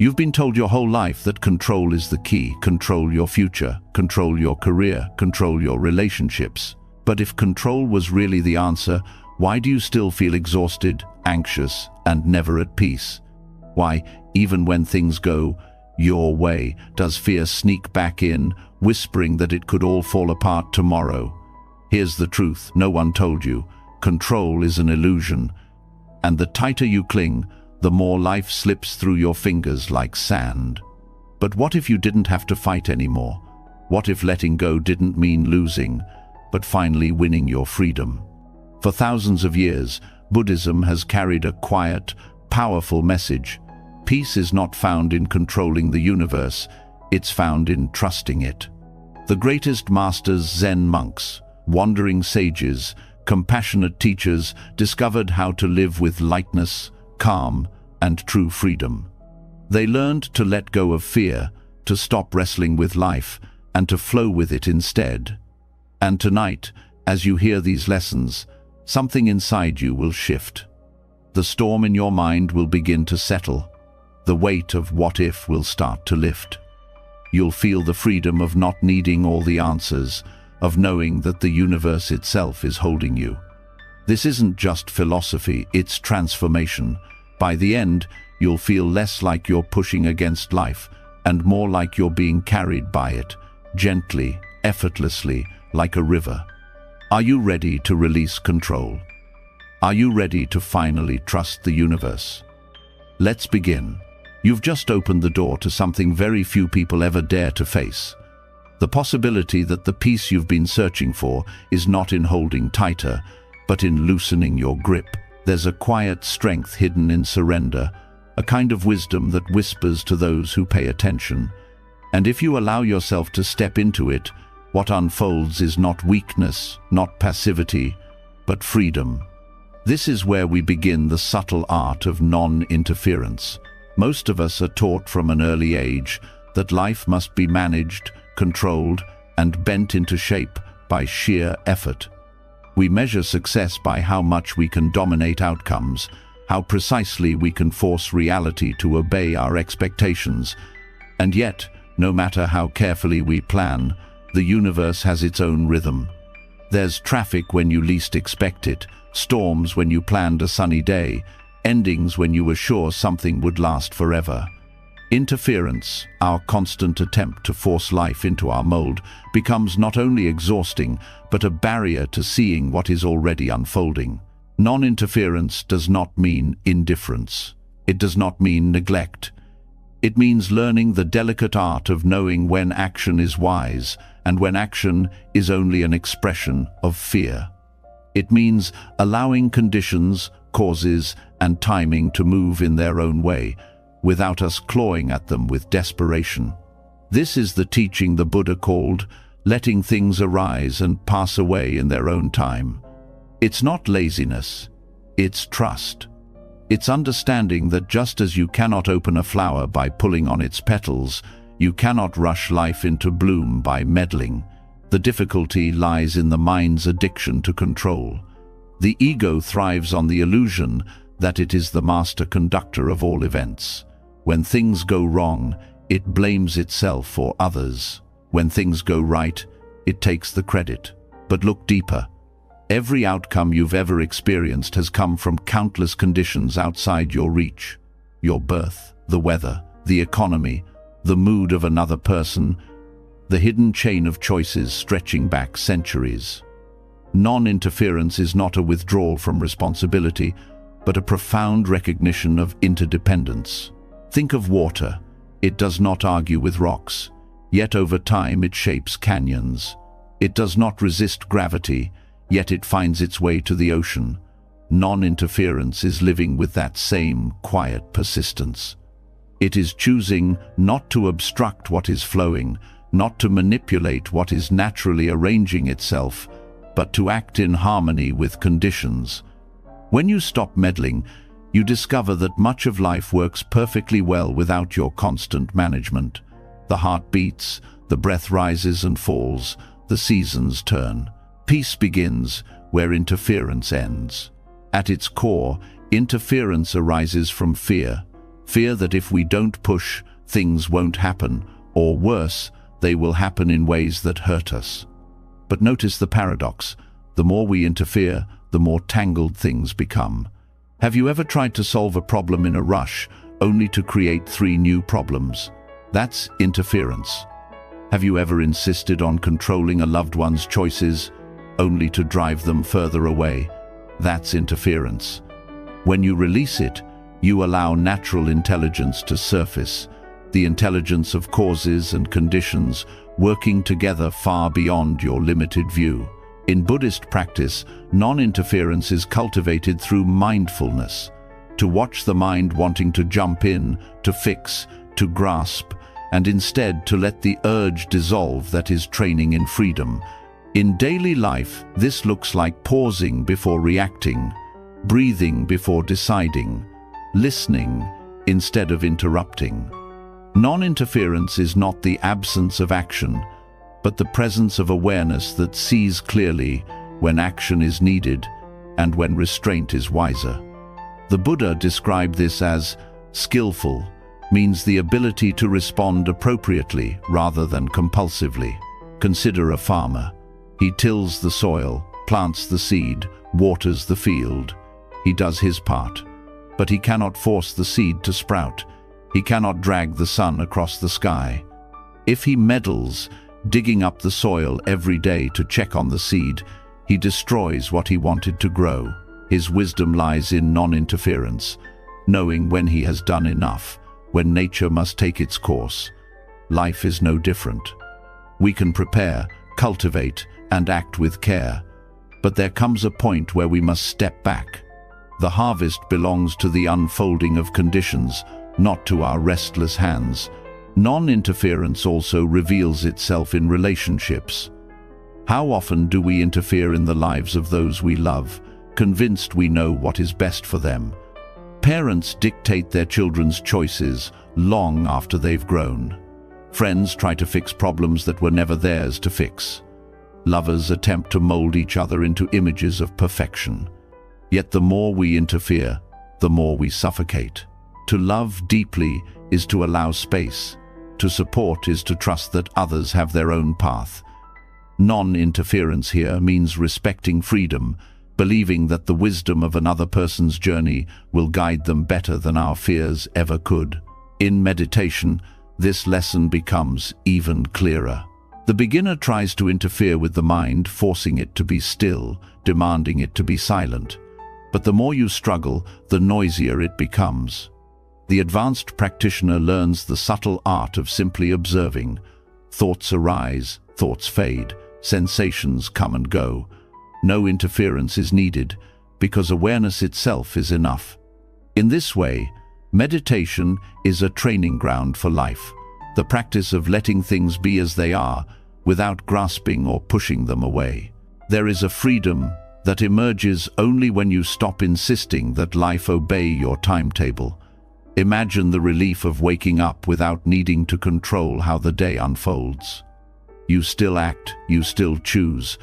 You've been told your whole life that control is the key. Control your future, control your career, control your relationships. But if control was really the answer, why do you still feel exhausted, anxious, and never at peace? Why, even when things go your way, does fear sneak back in, whispering that it could all fall apart tomorrow? Here's the truth no one told you. Control is an illusion. And the tighter you cling, the more life slips through your fingers like sand. But what if you didn't have to fight anymore? What if letting go didn't mean losing, but finally winning your freedom? For thousands of years, Buddhism has carried a quiet, powerful message. Peace is not found in controlling the universe, it's found in trusting it. The greatest masters, Zen monks, wandering sages, compassionate teachers discovered how to live with lightness, calm, and true freedom. They learned to let go of fear, to stop wrestling with life, and to flow with it instead. And tonight, as you hear these lessons, something inside you will shift. The storm in your mind will begin to settle. The weight of what if will start to lift. You'll feel the freedom of not needing all the answers, of knowing that the universe itself is holding you. This isn't just philosophy, it's transformation. By the end, you'll feel less like you're pushing against life, and more like you're being carried by it, gently, effortlessly, like a river. Are you ready to release control? Are you ready to finally trust the universe? Let's begin. You've just opened the door to something very few people ever dare to face. The possibility that the peace you've been searching for is not in holding tighter, but in loosening your grip. There's a quiet strength hidden in surrender, a kind of wisdom that whispers to those who pay attention. And if you allow yourself to step into it, what unfolds is not weakness, not passivity, but freedom. This is where we begin the subtle art of non-interference. Most of us are taught from an early age that life must be managed, controlled, and bent into shape by sheer effort. We measure success by how much we can dominate outcomes, how precisely we can force reality to obey our expectations. And yet, no matter how carefully we plan, the universe has its own rhythm. There's traffic when you least expect it, storms when you planned a sunny day, endings when you were sure something would last forever. Interference, our constant attempt to force life into our mold, becomes not only exhausting, but a barrier to seeing what is already unfolding. Non-interference does not mean indifference. It does not mean neglect. It means learning the delicate art of knowing when action is wise and when action is only an expression of fear. It means allowing conditions, causes, and timing to move in their own way, without us clawing at them with desperation. This is the teaching the Buddha called letting things arise and pass away in their own time. It's not laziness, it's trust. It's understanding that just as you cannot open a flower by pulling on its petals, you cannot rush life into bloom by meddling. The difficulty lies in the mind's addiction to control. The ego thrives on the illusion that it is the master conductor of all events. When things go wrong, it blames itself or others. When things go right, it takes the credit. But look deeper. Every outcome you've ever experienced has come from countless conditions outside your reach. Your birth, the weather, the economy, the mood of another person, the hidden chain of choices stretching back centuries. Non-interference is not a withdrawal from responsibility, but a profound recognition of interdependence. Think of water. It does not argue with rocks, yet over time it shapes canyons. It does not resist gravity, yet it finds its way to the ocean. Non-interference is living with that same quiet persistence. It is choosing not to obstruct what is flowing, not to manipulate what is naturally arranging itself, but to act in harmony with conditions. When you stop meddling, you discover that much of life works perfectly well without your constant management. The heart beats, the breath rises and falls, the seasons turn. Peace begins where interference ends. At its core, interference arises from fear. Fear that if we don't push, things won't happen, or worse, they will happen in ways that hurt us. But notice the paradox. The more we interfere, the more tangled things become. Have you ever tried to solve a problem in a rush, only to create 3 new problems? That's interference. Have you ever insisted on controlling a loved one's choices, only to drive them further away? That's interference. When you release it, you allow natural intelligence to surface, the intelligence of causes and conditions working together far beyond your limited view. In Buddhist practice, non-interference is cultivated through mindfulness, to watch the mind wanting to jump in, to fix, to grasp, and instead to let the urge dissolve. That is training in freedom. In daily life, this looks like pausing before reacting, breathing before deciding, listening instead of interrupting. Non-interference is not the absence of action, but the presence of awareness that sees clearly when action is needed and when restraint is wiser. The Buddha described this as skillful, means the ability to respond appropriately rather than compulsively. Consider a farmer. He tills the soil, plants the seed, waters the field. He does his part, but he cannot force the seed to sprout. He cannot drag the sun across the sky. If he meddles, digging up the soil every day to check on the seed, he destroys what he wanted to grow. His wisdom lies in non-interference, knowing when he has done enough, when nature must take its course. Life is no different. We can prepare, cultivate, and act with care, but there comes a point where we must step back. The harvest belongs to the unfolding of conditions, not to our restless hands. Non-interference also reveals itself in relationships. How often do we interfere in the lives of those we love, convinced we know what is best for them? Parents dictate their children's choices long after they've grown. Friends try to fix problems that were never theirs to fix. Lovers attempt to mold each other into images of perfection. Yet the more we interfere, the more we suffocate. To love deeply is to allow space. To support is to trust that others have their own path. Non-interference here means respecting freedom, believing that the wisdom of another person's journey will guide them better than our fears ever could. In meditation, this lesson becomes even clearer. The beginner tries to interfere with the mind, forcing it to be still, demanding it to be silent. But the more you struggle, the noisier it becomes. The advanced practitioner learns the subtle art of simply observing. Thoughts arise, thoughts fade, sensations come and go. No interference is needed, because awareness itself is enough. In this way, meditation is a training ground for life, the practice of letting things be as they are, without grasping or pushing them away. There is a freedom that emerges only when you stop insisting that life obey your timetable. Imagine the relief of waking up without needing to control how the day unfolds. You still act, you still choose,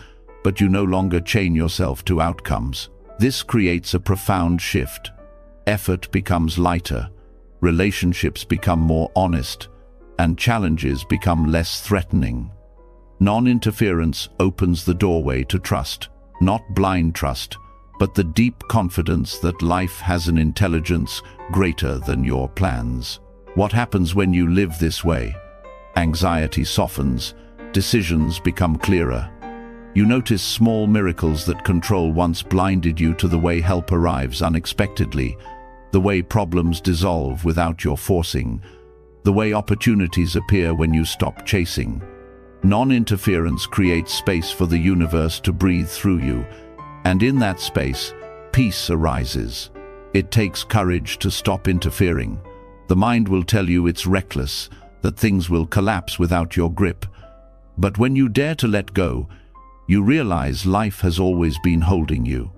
but you no longer chain yourself to outcomes. This creates a profound shift. Effort becomes lighter, relationships become more honest, and challenges become less threatening. Non-interference opens the doorway to trust, not blind trust, but the deep confidence that life has an intelligence greater than your plans. What happens when you live this way? Anxiety softens, decisions become clearer. You notice small miracles that control once blinded you to the way help arrives unexpectedly, the way problems dissolve without your forcing, the way opportunities appear when you stop chasing. Non-interference creates space for the universe to breathe through you, and in that space, peace arises. It takes courage to stop interfering. The mind will tell you it's reckless, that things will collapse without your grip. But when you dare to let go, you realize life has always been holding you.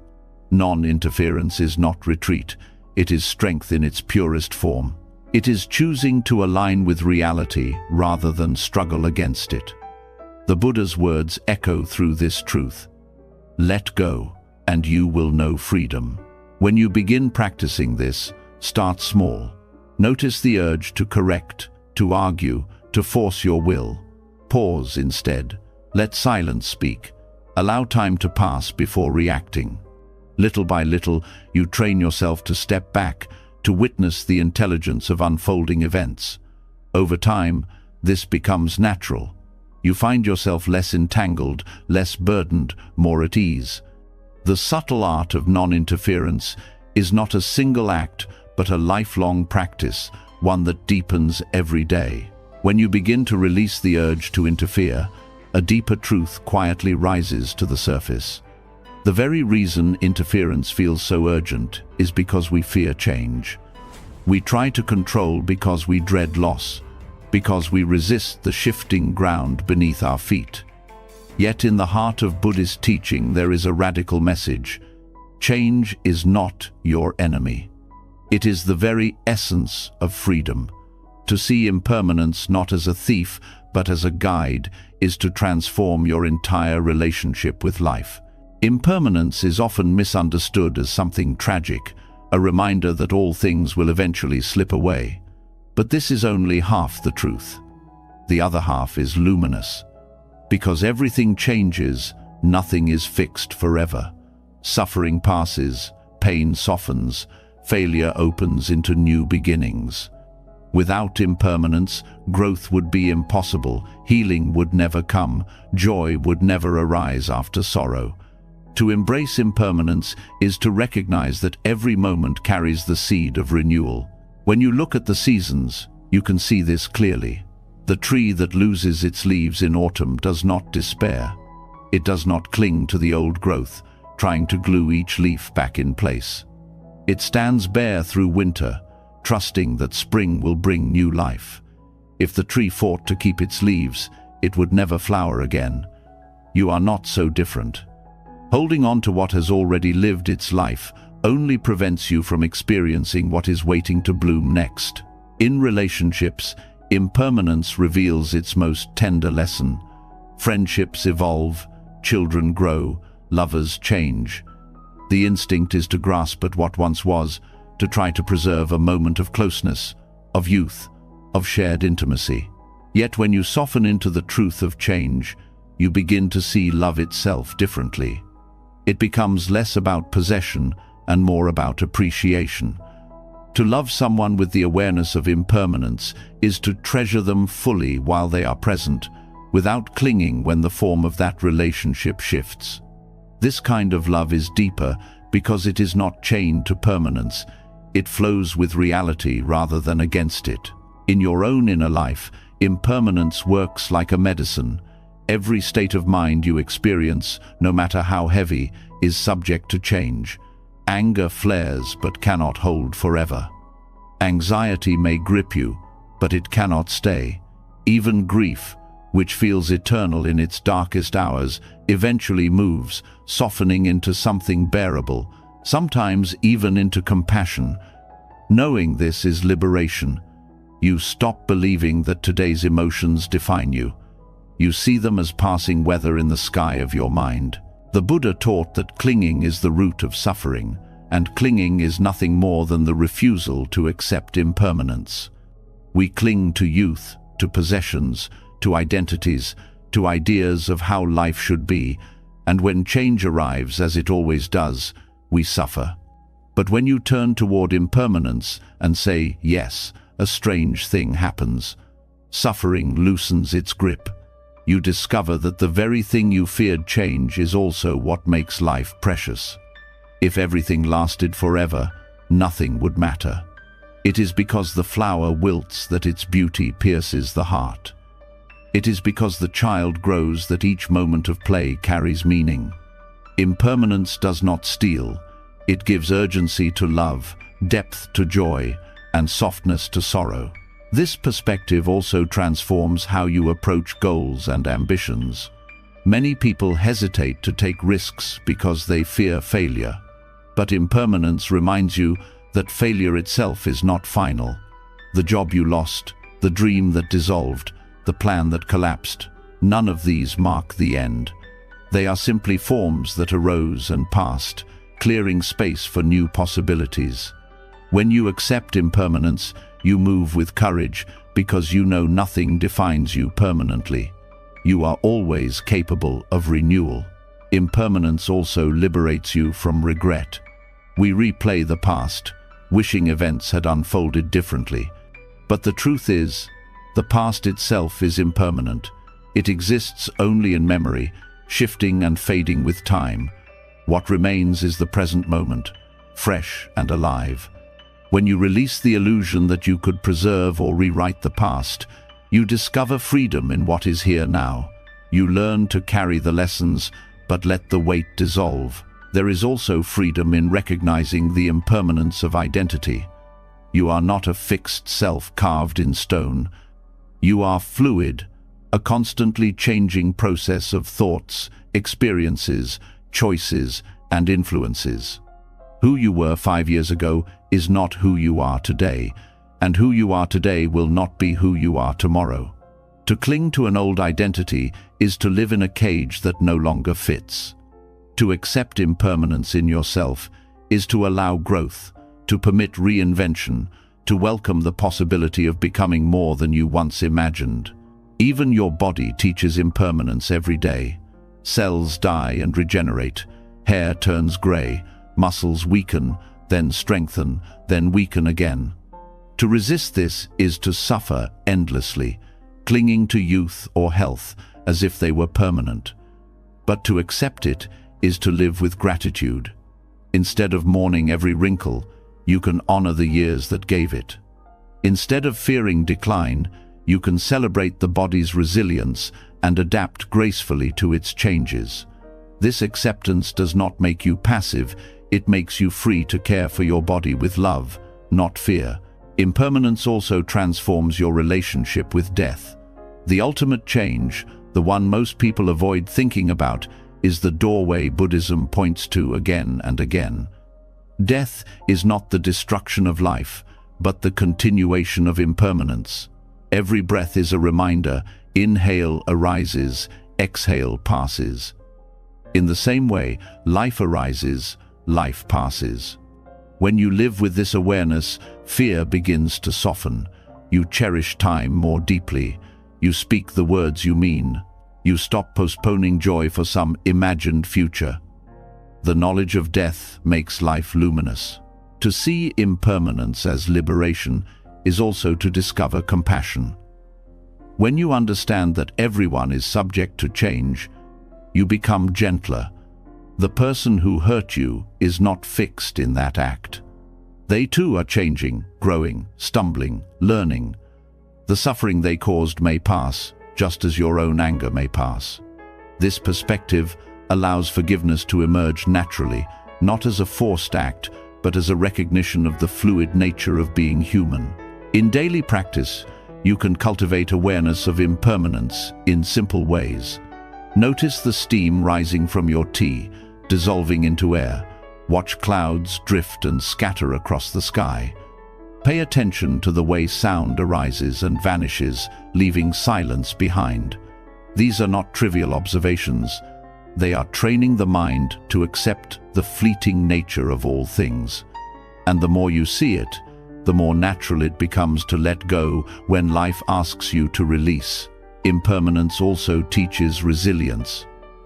Non-interference is not retreat. It is strength in its purest form. It is choosing to align with reality rather than struggle against it. The Buddha's words echo through this truth. Let go, and you will know freedom. When you begin practicing this, start small. Notice the urge to correct, to argue, to force your will. Pause instead. Let silence speak. Allow time to pass before reacting. Little by little, you train yourself to step back, to witness the intelligence of unfolding events. Over time, this becomes natural. You find yourself less entangled, less burdened, more at ease. The subtle art of non-interference is not a single act, but a lifelong practice, one that deepens every day. When you begin to release the urge to interfere, a deeper truth quietly rises to the surface. The very reason interference feels so urgent is because we fear change. We try to control because we dread loss, because we resist the shifting ground beneath our feet. Yet in the heart of Buddhist teaching there is a radical message. Change is not your enemy. It is the very essence of freedom. To see impermanence not as a thief, but as a guide, is to transform your entire relationship with life. Impermanence is often misunderstood as something tragic, a reminder that all things will eventually slip away. But this is only half the truth. The other half is luminous. Because everything changes, nothing is fixed forever. Suffering passes, pain softens, failure opens into new beginnings. Without impermanence, growth would be impossible, healing would never come, joy would never arise after sorrow. To embrace impermanence is to recognize that every moment carries the seed of renewal. When you look at the seasons, you can see this clearly. The tree that loses its leaves in autumn does not despair. It does not cling to the old growth, trying to glue each leaf back in place. It stands bare through winter, trusting that spring will bring new life. If the tree fought to keep its leaves, it would never flower again. You are not so different. Holding on to what has already lived its life only prevents you from experiencing what is waiting to bloom next. In relationships, impermanence reveals its most tender lesson. Friendships evolve, children grow, lovers change. The instinct is to grasp at what once was, to try to preserve a moment of closeness, of youth, of shared intimacy. Yet when you soften into the truth of change, you begin to see love itself differently. It becomes less about possession and more about appreciation. To love someone with the awareness of impermanence is to treasure them fully while they are present, without clinging when the form of that relationship shifts. This kind of love is deeper because it is not chained to permanence. It flows with reality rather than against it. In your own inner life, impermanence works like a medicine. Every state of mind you experience, no matter how heavy, is subject to change. Anger flares but cannot hold forever. Anxiety may grip you, but it cannot stay. Even grief, which feels eternal in its darkest hours, eventually moves, softening into something bearable, sometimes even into compassion. Knowing this is liberation. You stop believing that today's emotions define you. You see them as passing weather in the sky of your mind. The Buddha taught that clinging is the root of suffering, and clinging is nothing more than the refusal to accept impermanence. We cling to youth, to possessions, to identities, to ideas of how life should be, and when change arrives, as it always does, we suffer. But when you turn toward impermanence and say yes, a strange thing happens. Suffering loosens its grip. You discover that the very thing you feared change is also what makes life precious. If everything lasted forever, nothing would matter. It is because the flower wilts that its beauty pierces the heart. It is because the child grows that each moment of play carries meaning. Impermanence does not steal. It gives urgency to love, depth to joy, and softness to sorrow. This perspective also transforms how you approach goals and ambitions. Many people hesitate to take risks because they fear failure. But impermanence reminds you that failure itself is not final. The job you lost, the dream that dissolved, the plan that collapsed, none of these mark the end. They are simply forms that arose and passed, clearing space for new possibilities. When you accept impermanence, you move with courage because you know nothing defines you permanently. You are always capable of renewal. Impermanence also liberates you from regret. We replay the past, wishing events had unfolded differently. But the truth is, the past itself is impermanent. It exists only in memory, shifting and fading with time. What remains is the present moment, fresh and alive. When you release the illusion that you could preserve or rewrite the past, you discover freedom in what is here now. You learn to carry the lessons, but let the weight dissolve. There is also freedom in recognizing the impermanence of identity. You are not a fixed self carved in stone. You are fluid, a constantly changing process of thoughts, experiences, choices, and influences. Who you were 5 years ago is not who you are today, and who you are today will not be who you are tomorrow. To cling to an old identity is to live in a cage that no longer fits. To accept impermanence in yourself is to allow growth, to permit reinvention, to welcome the possibility of becoming more than you once imagined. Even your body teaches impermanence every day. Cells die and regenerate, hair turns gray, muscles weaken, then strengthen, then weaken again. To resist this is to suffer endlessly, clinging to youth or health as if they were permanent. But to accept it is to live with gratitude. Instead of mourning every wrinkle, you can honor the years that gave it. Instead of fearing decline, you can celebrate the body's resilience and adapt gracefully to its changes. This acceptance does not make you passive, it makes you free to care for your body with love, not fear. Impermanence also transforms your relationship with death. The ultimate change, the one most people avoid thinking about, is the doorway Buddhism points to again and again. Death is not the destruction of life, but the continuation of impermanence. Every breath is a reminder, inhale arises, exhale passes. In the same way, life arises, life passes. When you live with this awareness, fear begins to soften. You cherish time more deeply. You speak the words you mean. You stop postponing joy for some imagined future. The knowledge of death makes life luminous. To see impermanence as liberation is also to discover compassion. When you understand that everyone is subject to change, you become gentler. The person who hurt you is not fixed in that act. They too are changing, growing, stumbling, learning. The suffering they caused may pass, just as your own anger may pass. This perspective allows forgiveness to emerge naturally, not as a forced act, but as a recognition of the fluid nature of being human. In daily practice, you can cultivate awareness of impermanence in simple ways. Notice the steam rising from your tea, dissolving into air. Watch clouds drift and scatter across the sky. Pay attention to the way sound arises and vanishes, leaving silence behind. These are not trivial observations. They are training the mind to accept the fleeting nature of all things. And the more you see it, the more natural it becomes to let go when life asks you to release. Impermanence also teaches resilience.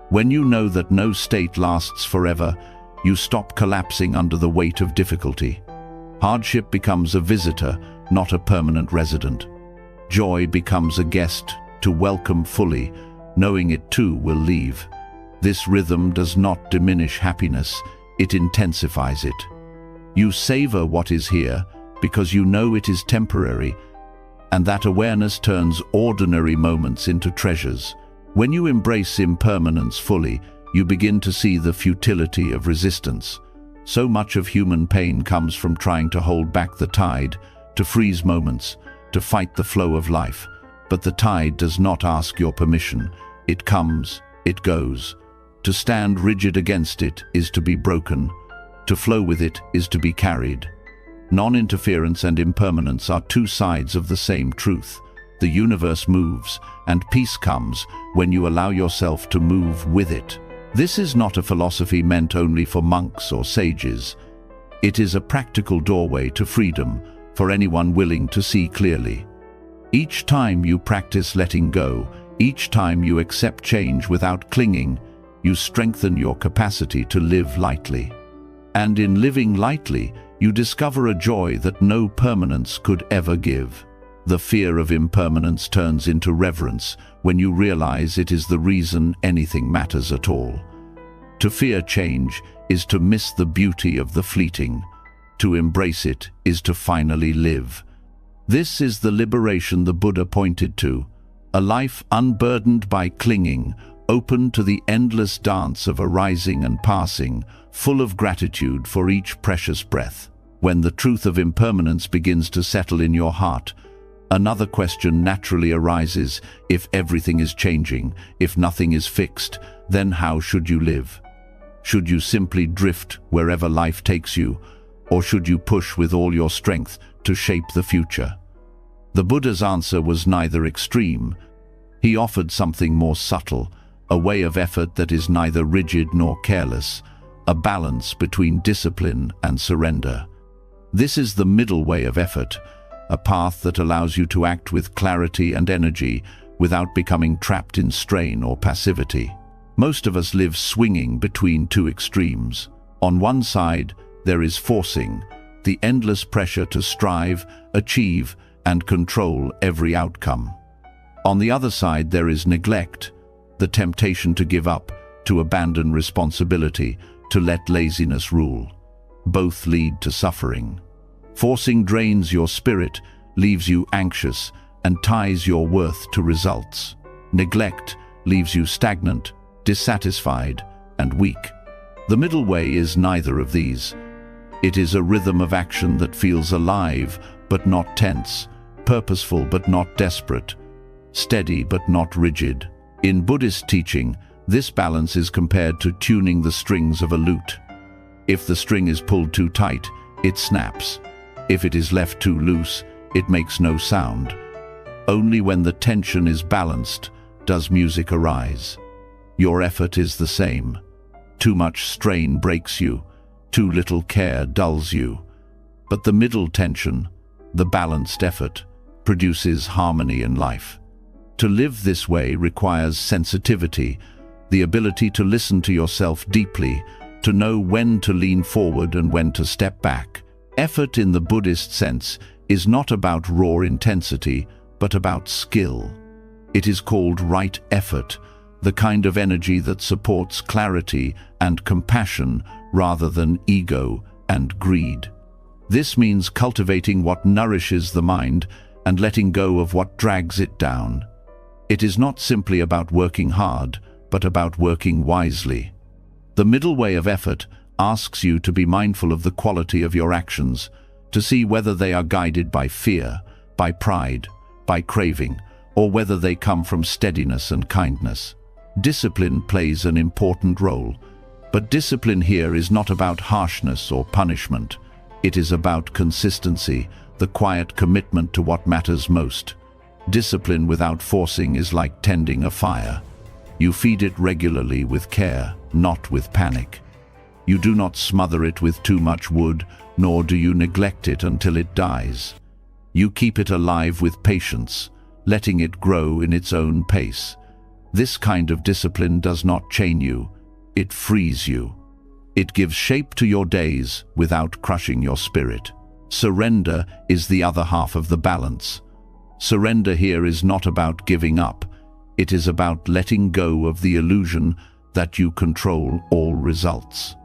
When you know that no state lasts forever, you stop collapsing under the weight of difficulty. Hardship becomes a visitor, not a permanent resident. Joy becomes a guest to welcome fully, knowing it too will leave. This rhythm does not diminish happiness, it intensifies it. You savor what is here because you know it is temporary, and that awareness turns ordinary moments into treasures. When you embrace impermanence fully, you begin to see the futility of resistance. So much of human pain comes from trying to hold back the tide, to freeze moments, to fight the flow of life. But the tide does not ask your permission. It comes, it goes. To stand rigid against it is to be broken. To flow with it is to be carried. Non-interference and impermanence are two sides of the same truth. The universe moves, and peace comes when you allow yourself to move with it. This is not a philosophy meant only for monks or sages. It is a practical doorway to freedom for anyone willing to see clearly. Each time you practice letting go, each time you accept change without clinging, you strengthen your capacity to live lightly. And in living lightly, you discover a joy that no permanence could ever give. The fear of impermanence turns into reverence when you realize it is the reason anything matters at all. To fear change is to miss the beauty of the fleeting. To embrace it is to finally live. This is the liberation the Buddha pointed to, a life unburdened by clinging, open to the endless dance of arising and passing, full of gratitude for each precious breath. When the truth of impermanence begins to settle in your heart, another question naturally arises. If everything is changing, if nothing is fixed, then how should you live? Should you simply drift wherever life takes you, or should you push with all your strength to shape the future? The Buddha's answer was neither extreme. He offered something more subtle, a way of effort that is neither rigid nor careless, a balance between discipline and surrender. This is the middle way of effort, a path that allows you to act with clarity and energy without becoming trapped in strain or passivity. Most of us live swinging between two extremes. On one side, there is forcing, the endless pressure to strive, achieve, and control every outcome. On the other side, there is neglect, the temptation to give up, to abandon responsibility, to let laziness rule. Both lead to suffering. Forcing drains your spirit, leaves you anxious, and ties your worth to results. Neglect leaves you stagnant, dissatisfied, and weak. The middle way is neither of these. It is a rhythm of action that feels alive but not tense, purposeful but not desperate, steady but not rigid. In Buddhist teaching, this balance is compared to tuning the strings of a lute. If the string is pulled too tight, it snaps. If it is left too loose, it makes no sound. Only when the tension is balanced does music arise. Your effort is the same. Too much strain breaks you, too little care dulls you. But the middle tension, the balanced effort, produces harmony in life. To live this way requires sensitivity, the ability to listen to yourself deeply, to know when to lean forward and when to step back. Effort in the Buddhist sense is not about raw intensity, but about skill. It is called right effort, the kind of energy that supports clarity and compassion rather than ego and greed. This means cultivating what nourishes the mind and letting go of what drags it down. It is not simply about working hard, but about working wisely. The middle way of effort asks you to be mindful of the quality of your actions, to see whether they are guided by fear, by pride, by craving, or whether they come from steadiness and kindness. Discipline plays an important role, but discipline here is not about harshness or punishment. It is about consistency, the quiet commitment to what matters most. Discipline without forcing is like tending a fire. You feed it regularly with care, not with panic. You do not smother it with too much wood, nor do you neglect it until it dies. You keep it alive with patience, letting it grow in its own pace. This kind of discipline does not chain you, it frees you. It gives shape to your days without crushing your spirit. Surrender is the other half of the balance. Surrender here is not about giving up. It is about letting go of the illusion that you control all results.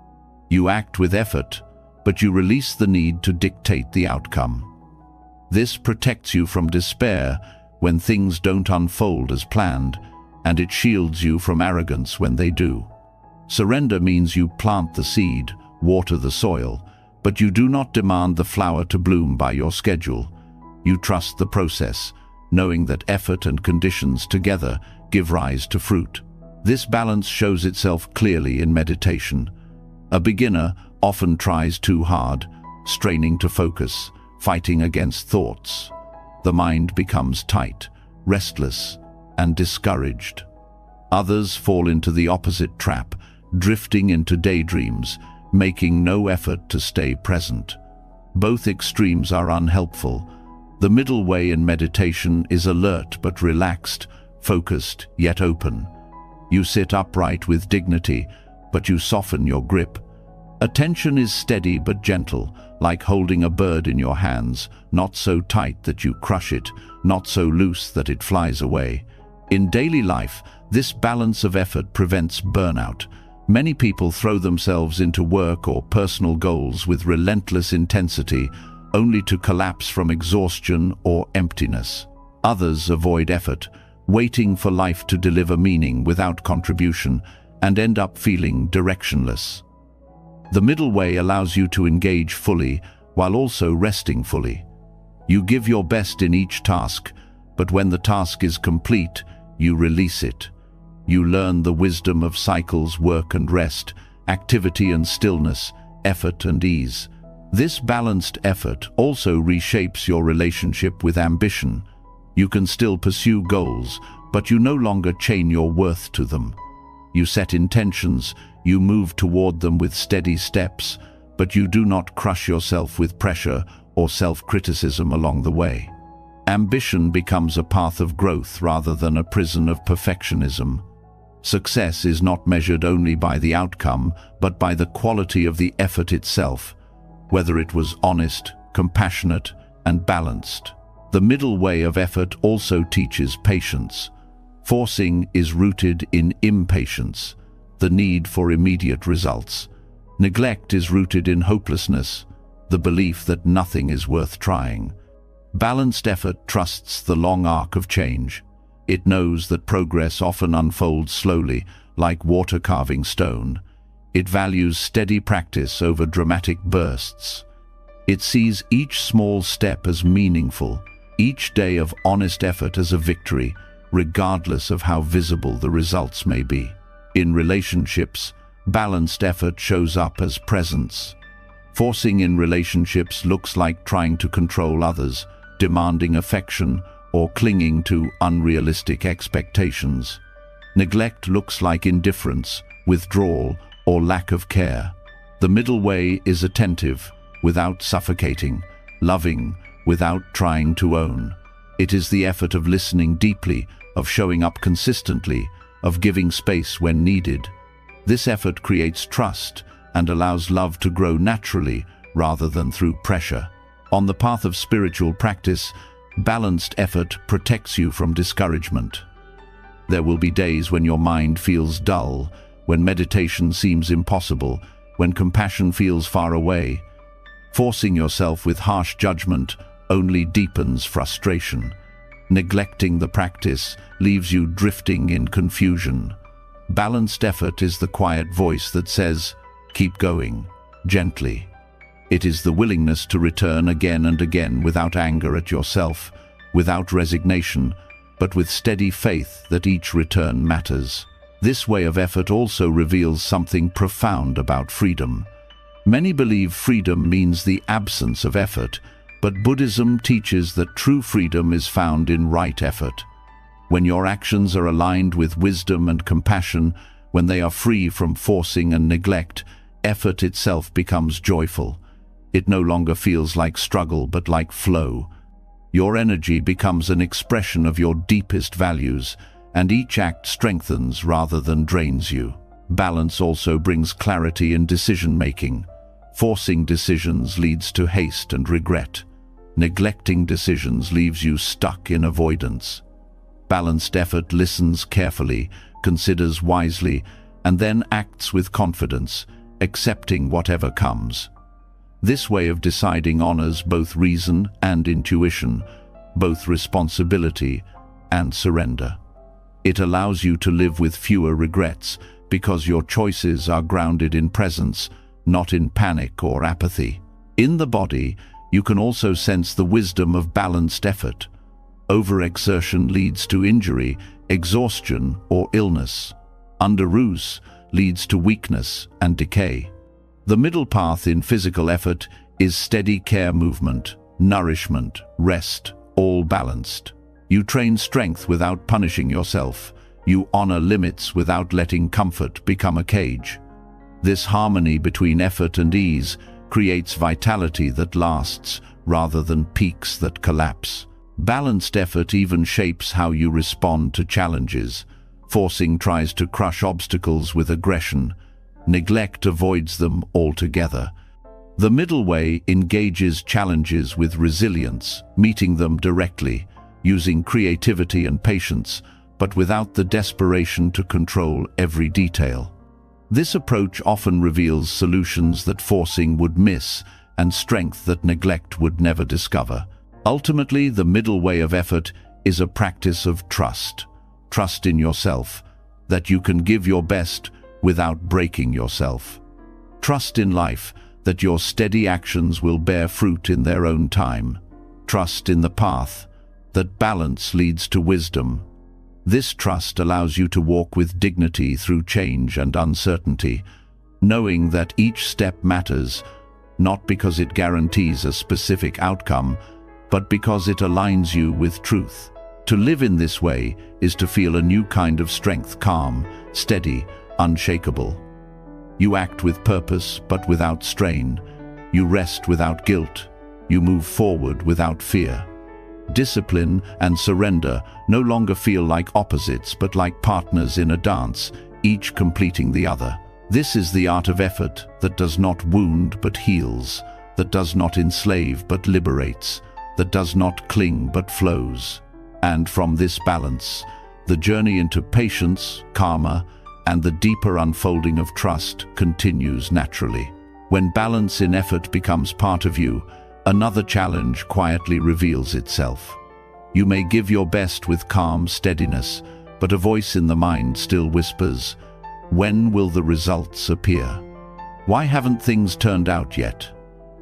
You act with effort, but you release the need to dictate the outcome. This protects you from despair when things don't unfold as planned, and it shields you from arrogance when they do. Surrender means you plant the seed, water the soil, but you do not demand the flower to bloom by your schedule. You trust the process, knowing that effort and conditions together give rise to fruit. This balance shows itself clearly in meditation. A beginner often tries too hard, straining to focus, fighting against thoughts. The mind becomes tight, restless, and discouraged. Others fall into the opposite trap, drifting into daydreams, making no effort to stay present. Both extremes are unhelpful. The middle way in meditation is alert but relaxed, focused yet open. You sit upright with dignity, but you soften your grip. Attention is steady but gentle, like holding a bird in your hands, not so tight that you crush it, not so loose that it flies away. In daily life, this balance of effort prevents burnout. Many people throw themselves into work or personal goals with relentless intensity, only to collapse from exhaustion or emptiness. Others avoid effort, waiting for life to deliver meaning without contribution, and end up feeling directionless. The middle way allows you to engage fully while also resting fully. You give your best in each task, but when the task is complete, you release it. You learn the wisdom of cycles, work and rest, activity and stillness, effort and ease. This balanced effort also reshapes your relationship with ambition. You can still pursue goals, but you no longer chain your worth to them. You set intentions, you move toward them with steady steps, but you do not crush yourself with pressure or self-criticism along the way. Ambition becomes a path of growth rather than a prison of perfectionism. Success is not measured only by the outcome, but by the quality of the effort itself, whether it was honest, compassionate, and balanced. The middle way of effort also teaches patience. Forcing is rooted in impatience, the need for immediate results. Neglect is rooted in hopelessness, the belief that nothing is worth trying. Balanced effort trusts the long arc of change. It knows that progress often unfolds slowly, like water carving stone. It values steady practice over dramatic bursts. It sees each small step as meaningful, each day of honest effort as a victory, regardless of how visible the results may be. In relationships, balanced effort shows up as presence. Forcing in relationships looks like trying to control others, demanding affection, or clinging to unrealistic expectations. Neglect looks like indifference, withdrawal, or lack of care. The middle way is attentive, without suffocating, loving, without trying to own. It is the effort of listening deeply, of showing up consistently, of giving space when needed. This effort creates trust and allows love to grow naturally rather than through pressure. On the path of spiritual practice, balanced effort protects you from discouragement. There will be days when your mind feels dull, when meditation seems impossible, when compassion feels far away. Forcing yourself with harsh judgment only deepens frustration. Neglecting the practice leaves you drifting in confusion. Balanced effort is the quiet voice that says, "Keep going, gently." It is the willingness to return again and again without anger at yourself, without resignation, but with steady faith that each return matters. This way of effort also reveals something profound about freedom. Many believe freedom means the absence of effort, but Buddhism teaches that true freedom is found in right effort. When your actions are aligned with wisdom and compassion, when they are free from forcing and neglect, effort itself becomes joyful. It no longer feels like struggle, but like flow. Your energy becomes an expression of your deepest values, and each act strengthens rather than drains you. Balance also brings clarity in decision-making. Forcing decisions leads to haste and regret. Neglecting decisions leaves you stuck in avoidance. Balanced effort listens carefully, considers wisely, and then acts with confidence, accepting whatever comes. This way of deciding honors both reason and intuition, both responsibility and surrender. It allows you to live with fewer regrets because your choices are grounded in presence, not in panic or apathy. In the body, you can also sense the wisdom of balanced effort. Overexertion leads to injury, exhaustion, or illness. Underuse leads to weakness and decay. The middle path in physical effort is steady care movement, nourishment, rest, all balanced. You train strength without punishing yourself. You honor limits without letting comfort become a cage. This harmony between effort and ease creates vitality that lasts rather than peaks that collapse. Balanced effort even shapes how you respond to challenges. Forcing tries to crush obstacles with aggression. Neglect avoids them altogether. The middle way engages challenges with resilience, meeting them directly, using creativity and patience, but without the desperation to control every detail. This approach often reveals solutions that forcing would miss and strength that neglect would never discover. Ultimately, the middle way of effort is a practice of trust. Trust in yourself, that you can give your best without breaking yourself. Trust in life, that your steady actions will bear fruit in their own time. Trust in the path, that balance leads to wisdom. This trust allows you to walk with dignity through change and uncertainty, knowing that each step matters, not because it guarantees a specific outcome, but because it aligns you with truth. To live in this way is to feel a new kind of strength, calm, steady, unshakable. You act with purpose but without strain. You rest without guilt. You move forward without fear. Discipline and surrender no longer feel like opposites but like partners in a dance, each completing the other. This is the art of effort that does not wound but heals, that does not enslave but liberates, that does not cling but flows. And from this balance, the journey into patience, karma, and the deeper unfolding of trust continues naturally. When balance in effort becomes part of you, another challenge quietly reveals itself. You may give your best with calm steadiness, but a voice in the mind still whispers, "When will the results appear? Why haven't things turned out yet?"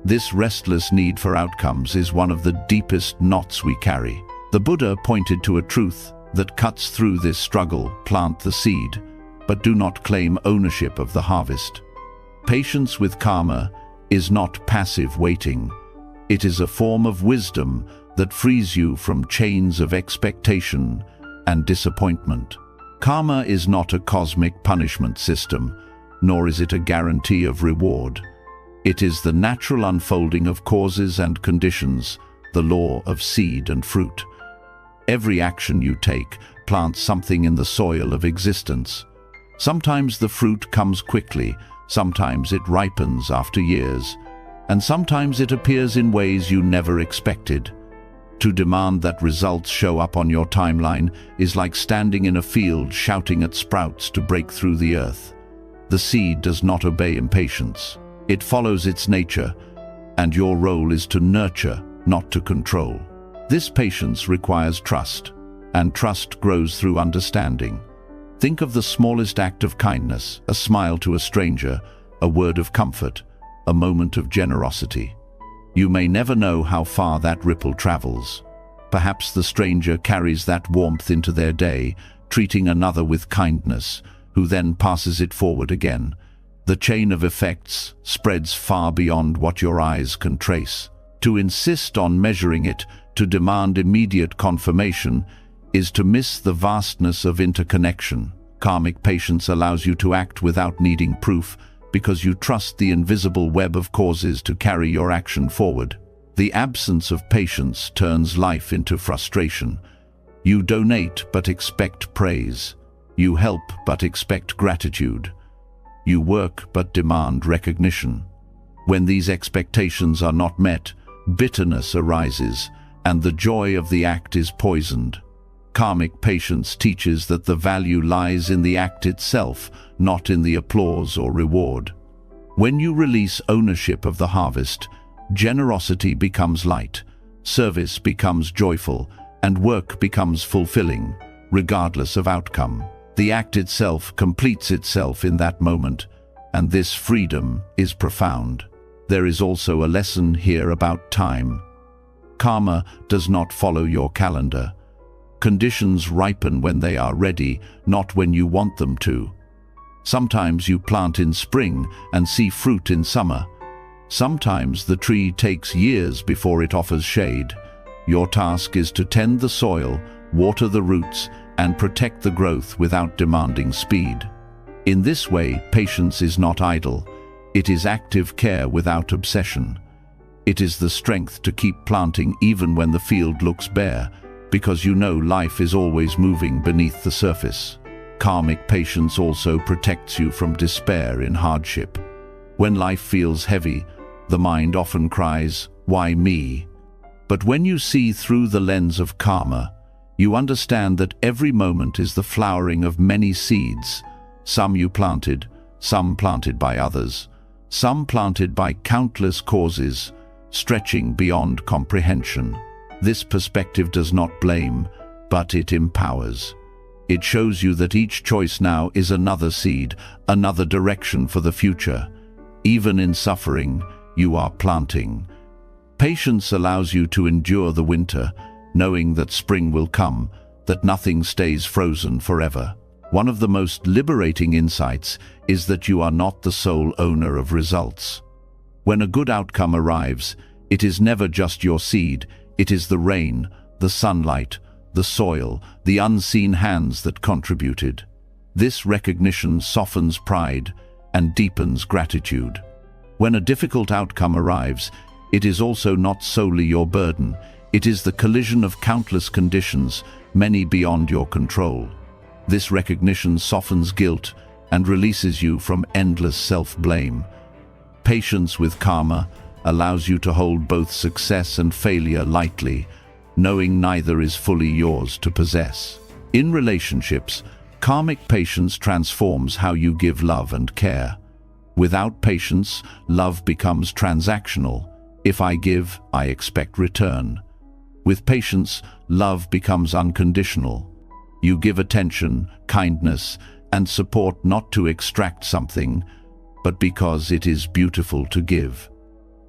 This restless need for outcomes is one of the deepest knots we carry. The Buddha pointed to a truth that cuts through this struggle: plant the seed, but do not claim ownership of the harvest. Patience with karma is not passive waiting. It is a form of wisdom that frees you from chains of expectation and disappointment. Karma is not a cosmic punishment system, nor is it a guarantee of reward. It is the natural unfolding of causes and conditions, the law of seed and fruit. Every action you take plants something in the soil of existence. Sometimes the fruit comes quickly, sometimes it ripens after years, and sometimes it appears in ways you never expected. To demand that results show up on your timeline is like standing in a field shouting at sprouts to break through the earth. The seed does not obey impatience. It follows its nature, and your role is to nurture, not to control. This patience requires trust, and trust grows through understanding. Think of the smallest act of kindness, a smile to a stranger, a word of comfort, a moment of generosity. You may never know how far that ripple travels. Perhaps the stranger carries that warmth into their day, treating another with kindness, who then passes it forward again. The chain of effects spreads far beyond what your eyes can trace. To insist on measuring it, to demand immediate confirmation, is to miss the vastness of interconnection. Karmic patience allows you to act without needing proof, because you trust the invisible web of causes to carry your action forward. The absence of patience turns life into frustration. You donate but expect praise. You help but expect gratitude. You work but demand recognition. When these expectations are not met, bitterness arises, and the joy of the act is poisoned. Karmic patience teaches that the value lies in the act itself, not in the applause or reward. When you release ownership of the harvest, generosity becomes light, service becomes joyful, and work becomes fulfilling, regardless of outcome. The act itself completes itself in that moment, and this freedom is profound. There is also a lesson here about time. Karma does not follow your calendar. Conditions ripen when they are ready, not when you want them to. Sometimes you plant in spring and see fruit in summer. Sometimes the tree takes years before it offers shade. Your task is to tend the soil, water the roots, and protect the growth without demanding speed. In this way, patience is not idle. It is active care without obsession. It is the strength to keep planting even when the field looks bare, because you know life is always moving beneath the surface. Karmic patience also protects you from despair in hardship. When life feels heavy, the mind often cries, "Why me?" But when you see through the lens of karma, you understand that every moment is the flowering of many seeds, some you planted, some planted by others, some planted by countless causes, stretching beyond comprehension. This perspective does not blame, but it empowers. It shows you that each choice now is another seed, another direction for the future. Even in suffering, you are planting. Patience allows you to endure the winter, knowing that spring will come, that nothing stays frozen forever. One of the most liberating insights is that you are not the sole owner of results. When a good outcome arrives, it is never just your seed, it is the rain, the sunlight, the soil, the unseen hands that contributed. This recognition softens pride and deepens gratitude. When a difficult outcome arrives, it is also not solely your burden. It is the collision of countless conditions, many beyond your control. This recognition softens guilt and releases you from endless self-blame. Patience with karma allows you to hold both success and failure lightly, knowing neither is fully yours to possess. In relationships, karmic patience transforms how you give love and care. Without patience, love becomes transactional. If I give, I expect return. With patience, love becomes unconditional. You give attention, kindness, and support not to extract something, but because it is beautiful to give.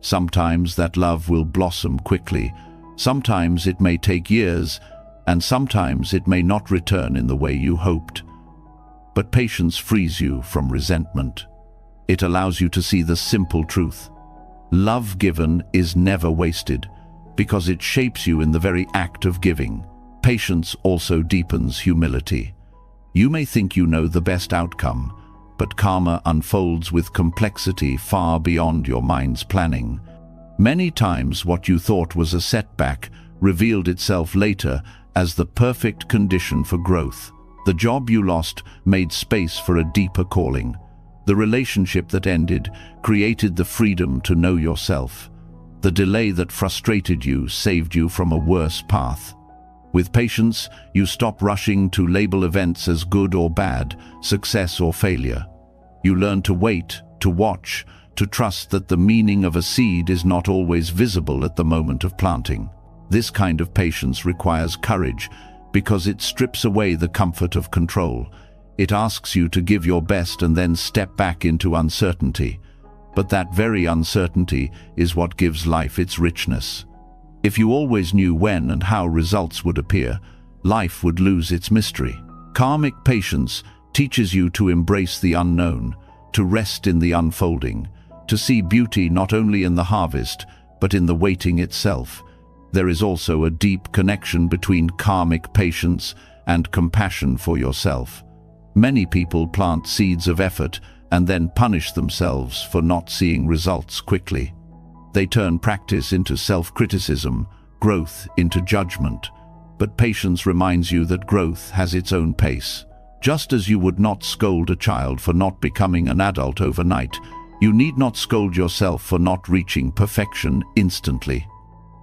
Sometimes that love will blossom quickly, sometimes it may take years, and sometimes it may not return in the way you hoped. But patience frees you from resentment. It allows you to see the simple truth. Love given is never wasted, because it shapes you in the very act of giving. Patience also deepens humility. You may think you know the best outcome, but karma unfolds with complexity far beyond your mind's planning. Many times what you thought was a setback revealed itself later as the perfect condition for growth. The job you lost made space for a deeper calling. The relationship that ended created the freedom to know yourself. The delay that frustrated you saved you from a worse path. With patience, you stop rushing to label events as good or bad, success or failure. You learn to wait, to watch, to trust that the meaning of a seed is not always visible at the moment of planting. This kind of patience requires courage because it strips away the comfort of control. It asks you to give your best and then step back into uncertainty. But that very uncertainty is what gives life its richness. If you always knew when and how results would appear, life would lose its mystery. Karmic patience teaches you to embrace the unknown, to rest in the unfolding, to see beauty not only in the harvest, but in the waiting itself. There is also a deep connection between karmic patience and compassion for yourself. Many people plant seeds of effort and then punish themselves for not seeing results quickly. They turn practice into self-criticism, growth into judgment. But patience reminds you that growth has its own pace. Just as you would not scold a child for not becoming an adult overnight, you need not scold yourself for not reaching perfection instantly.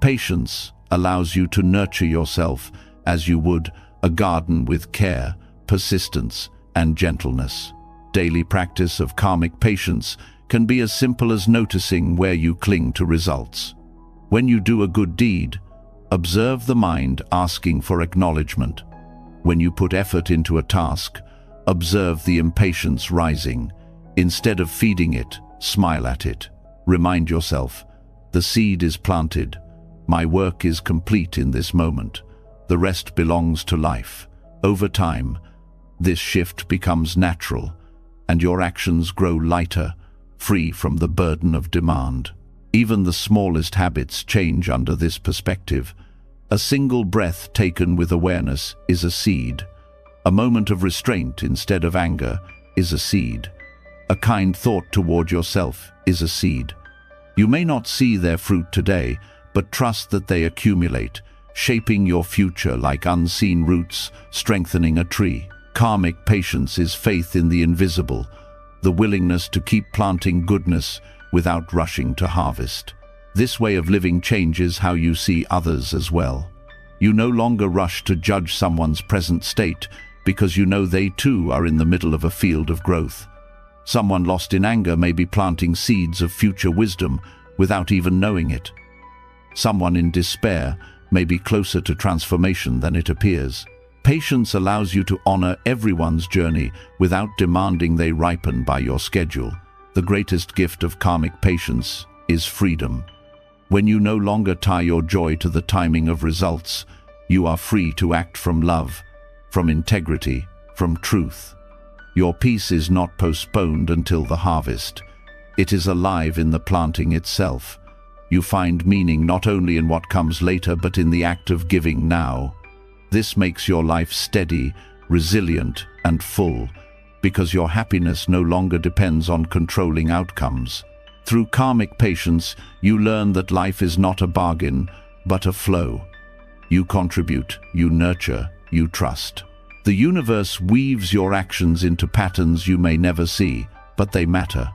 Patience allows you to nurture yourself as you would a garden with care, persistence, and gentleness. Daily practice of karmic patience can be as simple as noticing where you cling to results. When you do a good deed, observe the mind asking for acknowledgement. When you put effort into a task, observe the impatience rising. Instead of feeding it, smile at it. Remind yourself, the seed is planted. My work is complete in this moment. The rest belongs to life. Over time, this shift becomes natural, and your actions grow lighter, free from the burden of demand. Even the smallest habits change under this perspective. A single breath taken with awareness is a seed. A moment of restraint instead of anger is a seed. A kind thought toward yourself is a seed. You may not see their fruit today, but trust that they accumulate, shaping your future like unseen roots, strengthening a tree. Karmic patience is faith in the invisible, the willingness to keep planting goodness without rushing to harvest. This way of living changes how you see others as well. You no longer rush to judge someone's present state because you know they too are in the middle of a field of growth. Someone lost in anger may be planting seeds of future wisdom without even knowing it. Someone in despair may be closer to transformation than it appears. Patience allows you to honor everyone's journey without demanding they ripen by your schedule. The greatest gift of karmic patience is freedom. When you no longer tie your joy to the timing of results, you are free to act from love, from integrity, from truth. Your peace is not postponed until the harvest. It is alive in the planting itself. You find meaning not only in what comes later, but in the act of giving now. This makes your life steady, resilient, and full, because your happiness no longer depends on controlling outcomes. Through karmic patience, you learn that life is not a bargain, but a flow. You contribute, you nurture, you trust. The universe weaves your actions into patterns you may never see, but they matter.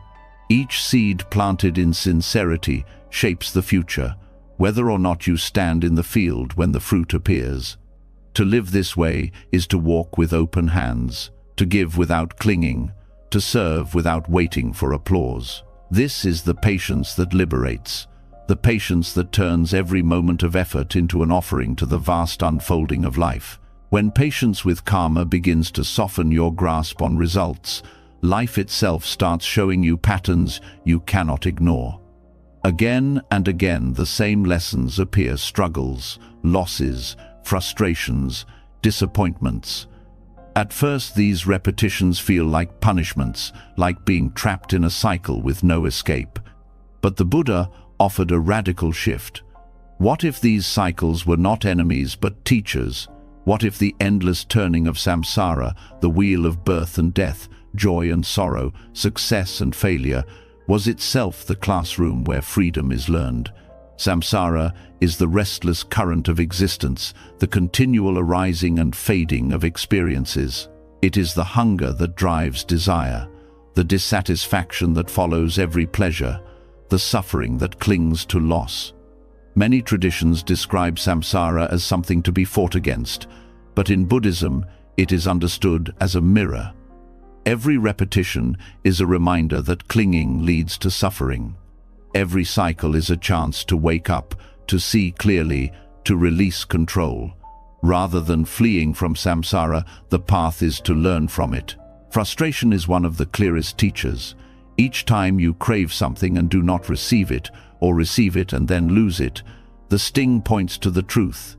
Each seed planted in sincerity shapes the future, whether or not you stand in the field when the fruit appears. To live this way is to walk with open hands, to give without clinging, to serve without waiting for applause. This is the patience that liberates, the patience that turns every moment of effort into an offering to the vast unfolding of life. When patience with karma begins to soften your grasp on results, life itself starts showing you patterns you cannot ignore. Again and again, the same lessons appear: struggles, losses, frustrations, disappointments. At first, these repetitions feel like punishments, like being trapped in a cycle with no escape. But the Buddha offered a radical shift. What if these cycles were not enemies but teachers? What if the endless turning of samsara, the wheel of birth and death, joy and sorrow, success and failure, was itself the classroom where freedom is learned? Samsara is the restless current of existence, the continual arising and fading of experiences. It is the hunger that drives desire, the dissatisfaction that follows every pleasure, the suffering that clings to loss. Many traditions describe samsara as something to be fought against, but in Buddhism, it is understood as a mirror. Every repetition is a reminder that clinging leads to suffering. Every cycle is a chance to wake up, to see clearly, to release control. Rather than fleeing from samsara, the path is to learn from it. Frustration is one of the clearest teachers. Each time you crave something and do not receive it, or receive it and then lose it, the sting points to the truth.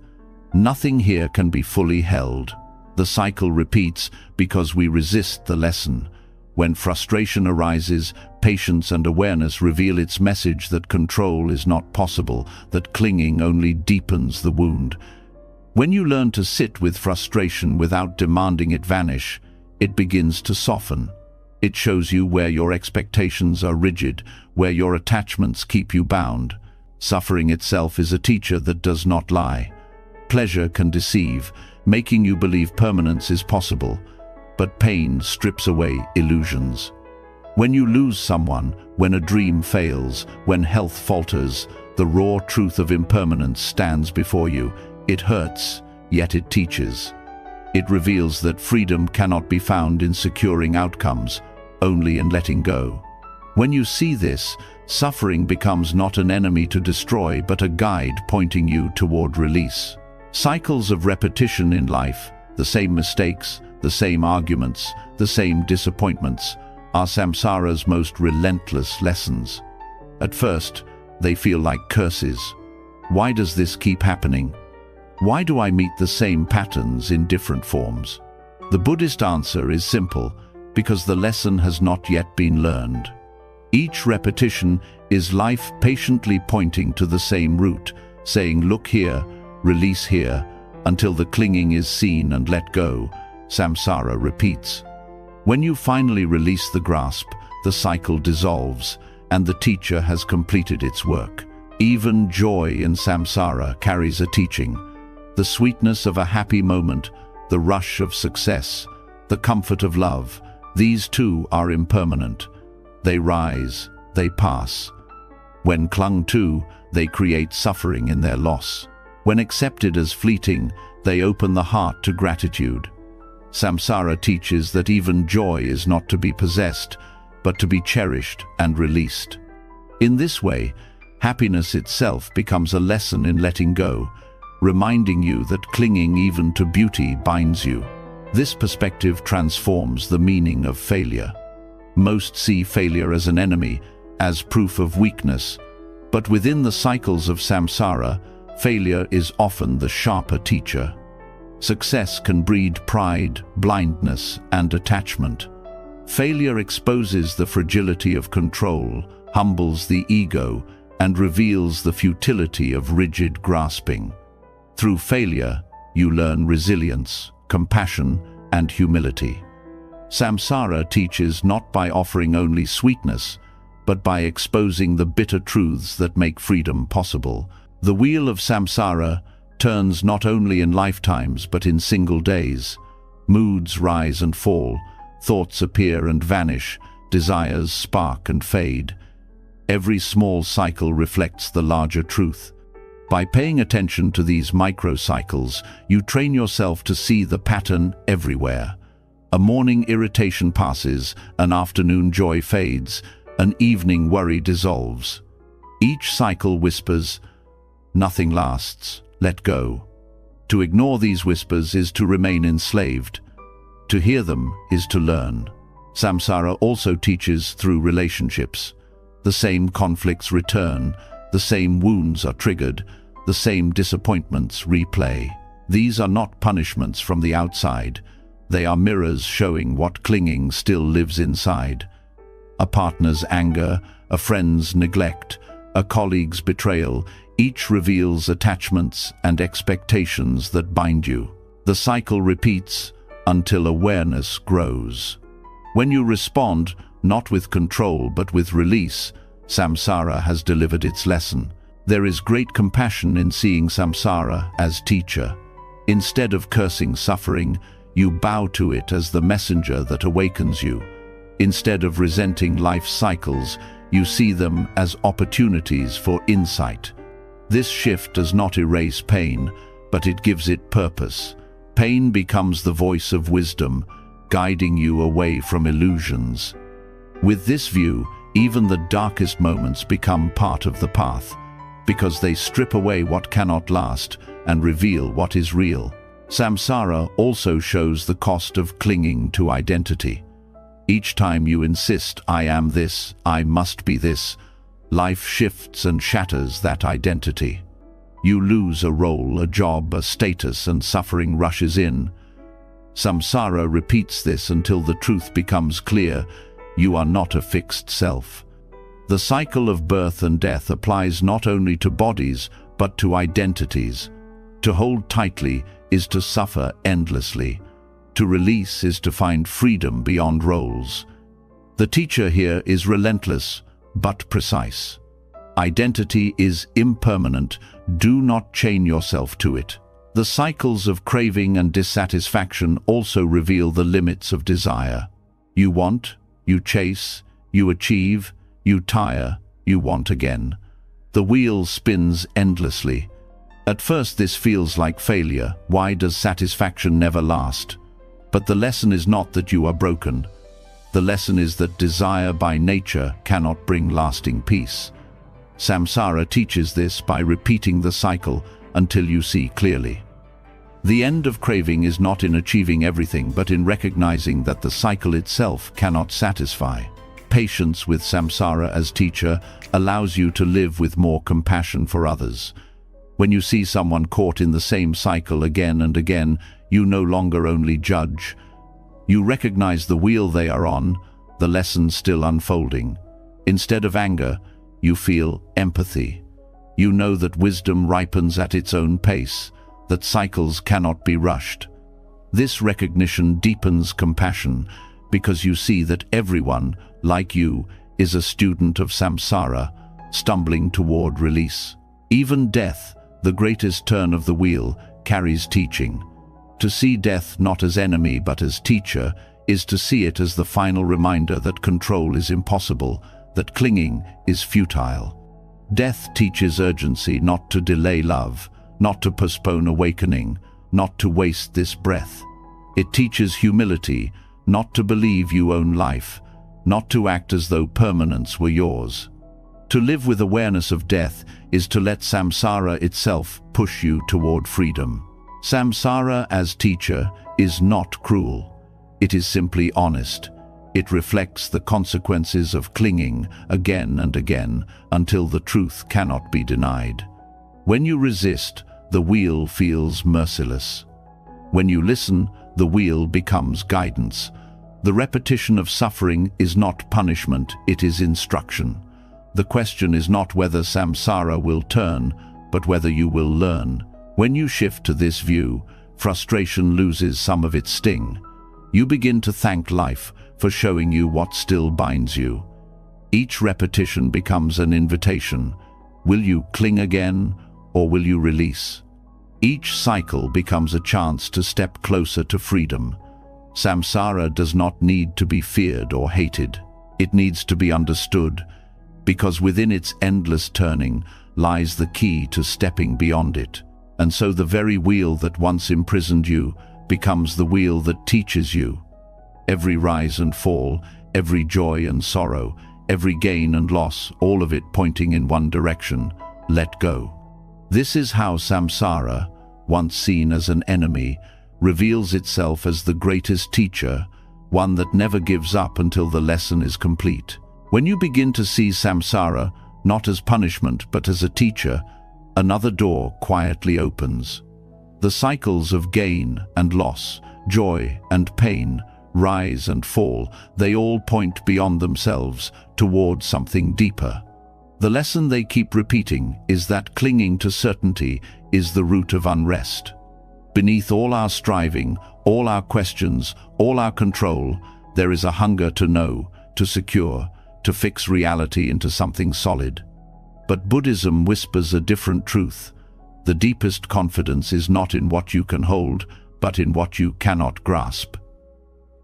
Nothing here can be fully held. The cycle repeats because we resist the lesson. When frustration arises, patience and awareness reveal its message that control is not possible, that clinging only deepens the wound. When you learn to sit with frustration without demanding it vanish, it begins to soften. It shows you where your expectations are rigid, where your attachments keep you bound. Suffering itself is a teacher that does not lie. Pleasure can deceive, making you believe permanence is possible, but pain strips away illusions. When you lose someone, when a dream fails, when health falters, the raw truth of impermanence stands before you. It hurts, yet it teaches. It reveals that freedom cannot be found in securing outcomes, only in letting go. When you see this, suffering becomes not an enemy to destroy, but a guide pointing you toward release. Cycles of repetition in life, the same mistakes, the same arguments, the same disappointments, are samsara's most relentless lessons. At first, they feel like curses. Why does this keep happening? Why do I meet the same patterns in different forms? The Buddhist answer is simple: because the lesson has not yet been learned. Each repetition is life patiently pointing to the same route, saying, look here, release here, until the clinging is seen and let go. Samsara repeats. When you finally release the grasp, the cycle dissolves, and the teacher has completed its work. Even joy in samsara carries a teaching. The sweetness of a happy moment, the rush of success, the comfort of love, these too are impermanent. They rise, they pass. When clung to, they create suffering in their loss. When accepted as fleeting, they open the heart to gratitude. Samsara teaches that even joy is not to be possessed, but to be cherished and released. In this way, happiness itself becomes a lesson in letting go, reminding you that clinging even to beauty binds you. This perspective transforms the meaning of failure. Most see failure as an enemy, as proof of weakness, but within the cycles of samsara, failure is often the sharper teacher. Success can breed pride, blindness, and attachment. Failure exposes the fragility of control, humbles the ego, and reveals the futility of rigid grasping. Through failure, you learn resilience, compassion, and humility. Samsara teaches not by offering only sweetness, but by exposing the bitter truths that make freedom possible. The wheel of samsara turns not only in lifetimes but in single days. Moods rise and fall, thoughts appear and vanish, desires spark and fade. Every small cycle reflects the larger truth. By paying attention to these microcycles, you train yourself to see the pattern everywhere. A morning irritation passes, an afternoon joy fades, an evening worry dissolves. Each cycle whispers, "Nothing lasts, let go." To ignore these whispers is to remain enslaved. To hear them is to learn. Samsara also teaches through relationships. The same conflicts return, the same wounds are triggered, the same disappointments replay. These are not punishments from the outside. They are mirrors showing what clinging still lives inside. A partner's anger, a friend's neglect, a colleague's betrayal, each reveals attachments and expectations that bind you. The cycle repeats until awareness grows. When you respond, not with control but with release, samsara has delivered its lesson. There is great compassion in seeing samsara as teacher. Instead of cursing suffering, you bow to it as the messenger that awakens you. Instead of resenting life's cycles, you see them as opportunities for insight. This shift does not erase pain, but it gives it purpose. Pain becomes the voice of wisdom, guiding you away from illusions. With this view, even the darkest moments become part of the path, because they strip away what cannot last and reveal what is real. Samsara also shows the cost of clinging to identity. Each time you insist, "I am this, I must be this," life shifts and shatters that identity. You lose a role, a job, a status, and suffering rushes in. Samsara repeats this until the truth becomes clear: you are not a fixed self. The cycle of birth and death applies not only to bodies, but to identities. To hold tightly is to suffer endlessly. To release is to find freedom beyond roles. The teacher here is relentless, but precise. Identity is impermanent. Do not chain yourself to it. The cycles of craving and dissatisfaction also reveal the limits of desire. You want, you chase, you achieve, you tire, you want again. The wheel spins endlessly. At first this feels like failure. Why does satisfaction never last? But the lesson is not that you are broken. The lesson is that desire by nature cannot bring lasting peace. Samsara teaches this by repeating the cycle until you see clearly. The end of craving is not in achieving everything, but in recognizing that the cycle itself cannot satisfy. Patience with samsara as teacher allows you to live with more compassion for others. When you see someone caught in the same cycle again and again, you no longer only judge. You recognize the wheel they are on, the lesson still unfolding. Instead of anger, you feel empathy. You know that wisdom ripens at its own pace, that cycles cannot be rushed. This recognition deepens compassion, because you see that everyone, like you, is a student of samsara, stumbling toward release. Even death, the greatest turn of the wheel, carries teaching. To see death not as enemy but as teacher is to see it as the final reminder that control is impossible, that clinging is futile. Death teaches urgency, not to delay love, not to postpone awakening, not to waste this breath. It teaches humility, not to believe you own life, not to act as though permanence were yours. To live with awareness of death is to let samsara itself push you toward freedom. Samsara as teacher is not cruel. It is simply honest. It reflects the consequences of clinging again and again until the truth cannot be denied. When you resist, the wheel feels merciless. When you listen, the wheel becomes guidance. The repetition of suffering is not punishment, it is instruction. The question is not whether samsara will turn, but whether you will learn. When you shift to this view, frustration loses some of its sting. You begin to thank life for showing you what still binds you. Each repetition becomes an invitation. Will you cling again, or will you release? Each cycle becomes a chance to step closer to freedom. Samsara does not need to be feared or hated. It needs to be understood, because within its endless turning lies the key to stepping beyond it. And so the very wheel that once imprisoned you becomes the wheel that teaches you. Every rise and fall, every joy and sorrow, every gain and loss, all of it pointing in one direction: let go. This is how samsara, once seen as an enemy, reveals itself as the greatest teacher, one that never gives up until the lesson is complete. When you begin to see samsara not as punishment but as a teacher, another door quietly opens. The cycles of gain and loss, joy and pain, rise and fall, they all point beyond themselves toward something deeper. The lesson they keep repeating is that clinging to certainty is the root of unrest. Beneath all our striving, all our questions, all our control, there is a hunger to know, to secure, to fix reality into something solid. But Buddhism whispers a different truth. The deepest confidence is not in what you can hold, but in what you cannot grasp.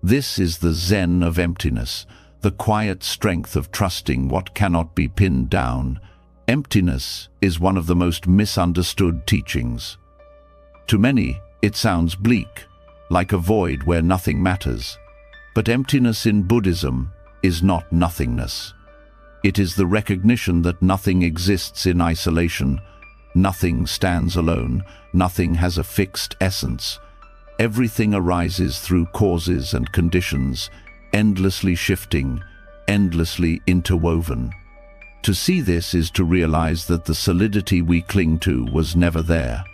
This is the Zen of emptiness, the quiet strength of trusting what cannot be pinned down. Emptiness is one of the most misunderstood teachings. To many, it sounds bleak, like a void where nothing matters. But emptiness in Buddhism is not nothingness. It is the recognition that nothing exists in isolation, nothing stands alone, nothing has a fixed essence. Everything arises through causes and conditions, endlessly shifting, endlessly interwoven. To see this is to realize that the solidity we cling to was never there.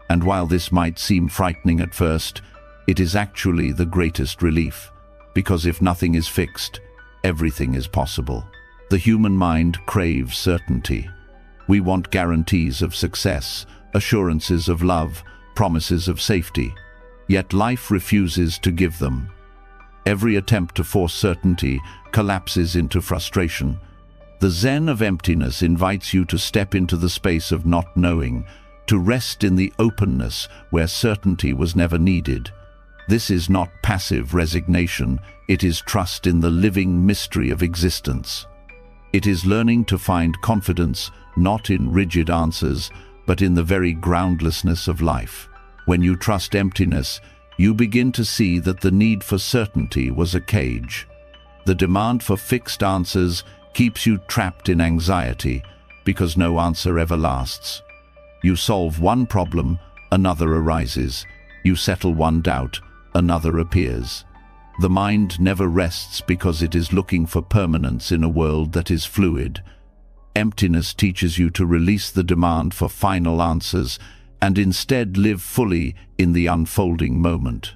And while this might seem frightening at first, it is actually the greatest relief, because if nothing is fixed, everything is possible. The human mind craves certainty. We want guarantees of success, assurances of love, promises of safety. Yet life refuses to give them. Every attempt to force certainty collapses into frustration. The Zen of emptiness invites you to step into the space of not knowing, to rest in the openness where certainty was never needed. This is not passive resignation, it is trust in the living mystery of existence. It is learning to find confidence not in rigid answers, but in the very groundlessness of life. When you trust emptiness, you begin to see that the need for certainty was a cage. The demand for fixed answers keeps you trapped in anxiety, because no answer ever lasts. You solve one problem, another arises. You settle one doubt, another appears. The mind never rests because it is looking for permanence in a world that is fluid. Emptiness teaches you to release the demand for final answers and instead live fully in the unfolding moment.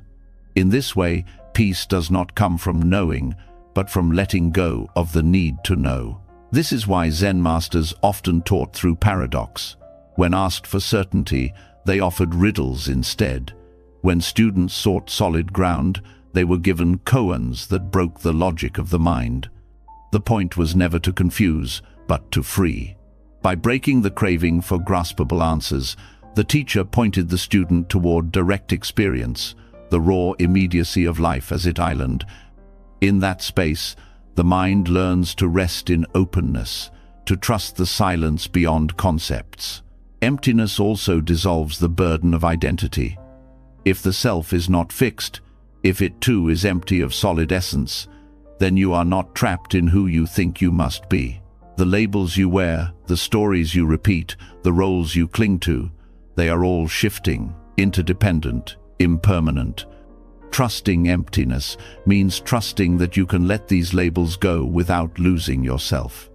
In this way, peace does not come from knowing, but from letting go of the need to know. This is why Zen masters often taught through paradox. When asked for certainty, they offered riddles instead. When students sought solid ground, They were given koans that broke the logic of the mind. The point was never to confuse, but to free. By breaking the craving for graspable answers, the teacher pointed the student toward direct experience, the raw immediacy of life as it island. In that space, the mind learns to rest in openness, to trust the silence beyond concepts. Emptiness also dissolves the burden of identity. If the self is not fixed, if it too is empty of solid essence, then you are not trapped in who you think you must be. The labels you wear, the stories you repeat, the roles you cling to, they are all shifting, interdependent, impermanent. Trusting emptiness means trusting that you can let these labels go without losing yourself.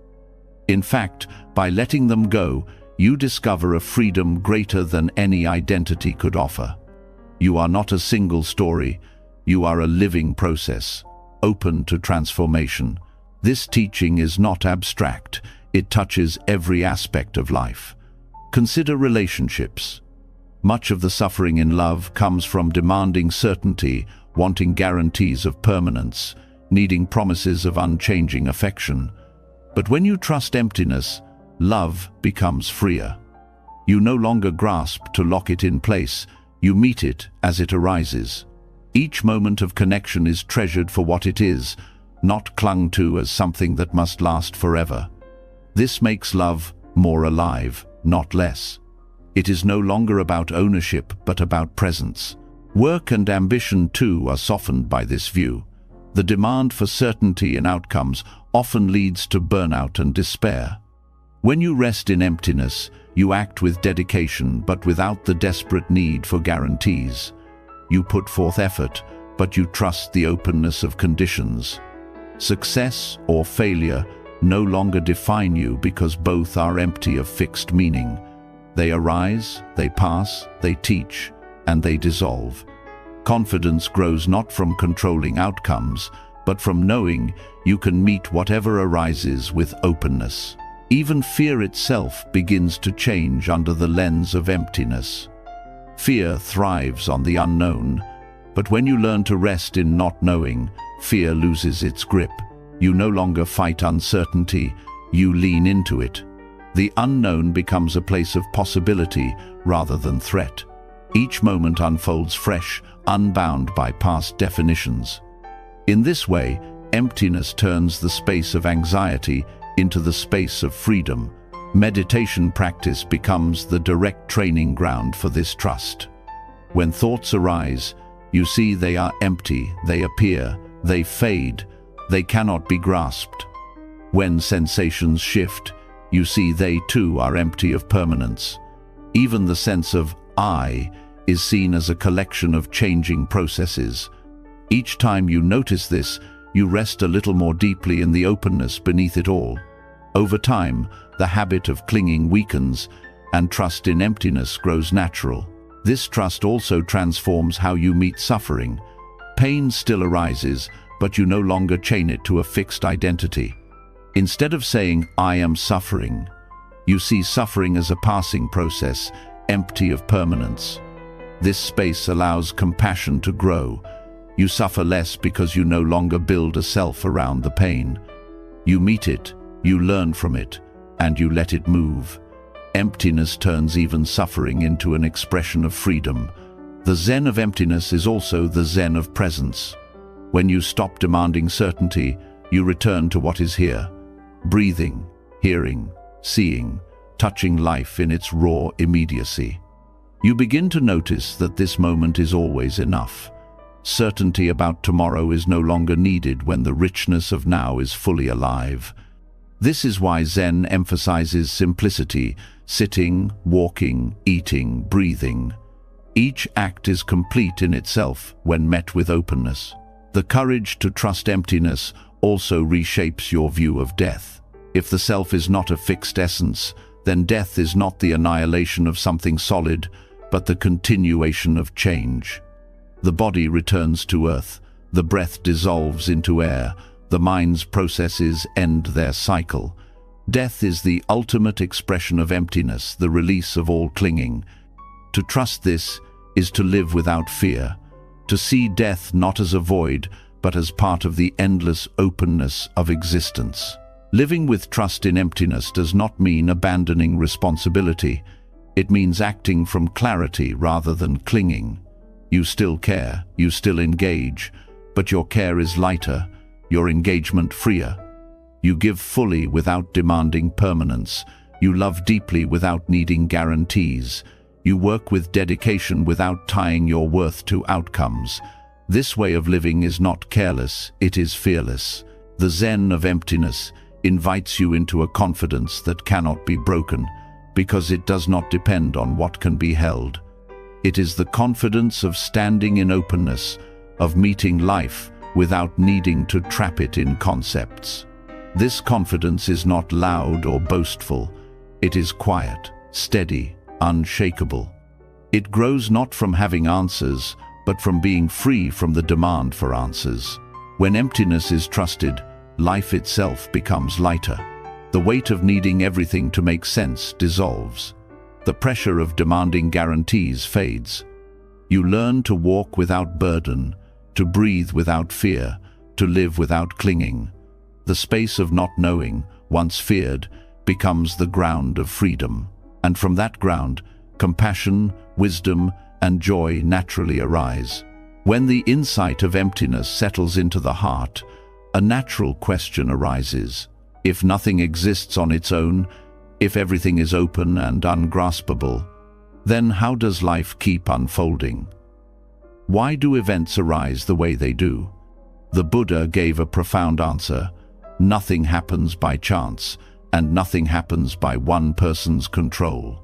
In fact, by letting them go, you discover a freedom greater than any identity could offer. You are not a single story, you are a living process, open to transformation. This teaching is not abstract, it touches every aspect of life. Consider relationships. Much of the suffering in love comes from demanding certainty, wanting guarantees of permanence, needing promises of unchanging affection. But when you trust emptiness, love becomes freer. You no longer grasp to lock it in place, you meet it as it arises. Each moment of connection is treasured for what it is, not clung to as something that must last forever. This makes love more alive, not less. It is no longer about ownership, but about presence. Work and ambition, too, are softened by this view. The demand for certainty in outcomes often leads to burnout and despair. When you rest in emptiness, you act with dedication, but without the desperate need for guarantees. You put forth effort, but you trust the openness of conditions. Success or failure no longer define you because both are empty of fixed meaning. They arise, they pass, they teach, and they dissolve. Confidence grows not from controlling outcomes, but from knowing you can meet whatever arises with openness. Even fear itself begins to change under the lens of emptiness. Fear thrives on the unknown, but when you learn to rest in not knowing, fear loses its grip. You no longer fight uncertainty, you lean into it. The unknown becomes a place of possibility rather than threat. Each moment unfolds fresh, unbound by past definitions. In this way, emptiness turns the space of anxiety into the space of freedom. Meditation practice becomes the direct training ground for this trust. When thoughts arise, you see they are empty, they appear, they fade, they cannot be grasped. When sensations shift, you see they too are empty of permanence. Even the sense of I is seen as a collection of changing processes. Each time you notice this, you rest a little more deeply in the openness beneath it all. Over time, the habit of clinging weakens, and trust in emptiness grows natural. This trust also transforms how you meet suffering. Pain still arises, but you no longer chain it to a fixed identity. Instead of saying, "I am suffering," you see suffering as a passing process, empty of permanence. This space allows compassion to grow. You suffer less because you no longer build a self around the pain. You meet it, you learn from it, and you let it move. Emptiness turns even suffering into an expression of freedom. The Zen of emptiness is also the Zen of presence. When you stop demanding certainty, you return to what is here. Breathing, hearing, seeing, touching life in its raw immediacy. You begin to notice that this moment is always enough. Certainty about tomorrow is no longer needed when the richness of now is fully alive. This is why Zen emphasizes simplicity, sitting, walking, eating, breathing. Each act is complete in itself when met with openness. The courage to trust emptiness also reshapes your view of death. If the self is not a fixed essence, then death is not the annihilation of something solid, but the continuation of change. The body returns to earth, the breath dissolves into air, the mind's processes end their cycle. Death is the ultimate expression of emptiness, the release of all clinging. To trust this is to live without fear, to see death not as a void, but as part of the endless openness of existence. Living with trust in emptiness does not mean abandoning responsibility. It means acting from clarity rather than clinging. You still care, you still engage, but your care is lighter, your engagement freer. You give fully without demanding permanence. You love deeply without needing guarantees. You work with dedication without tying your worth to outcomes. This way of living is not careless, it is fearless. The Zen of emptiness invites you into a confidence that cannot be broken, because it does not depend on what can be held. It is the confidence of standing in openness, of meeting life without needing to trap it in concepts. This confidence is not loud or boastful. It is quiet, steady, unshakable. It grows not from having answers, but from being free from the demand for answers. When emptiness is trusted, life itself becomes lighter. The weight of needing everything to make sense dissolves. The pressure of demanding guarantees fades. You learn to walk without burden, to breathe without fear, to live without clinging. The space of not knowing, once feared, becomes the ground of freedom. And from that ground, compassion, wisdom, and joy naturally arise. When the insight of emptiness settles into the heart, a natural question arises. If nothing exists on its own, if everything is open and ungraspable, then how does life keep unfolding? Why do events arise the way they do? The Buddha gave a profound answer. Nothing happens by chance, and nothing happens by one person's control.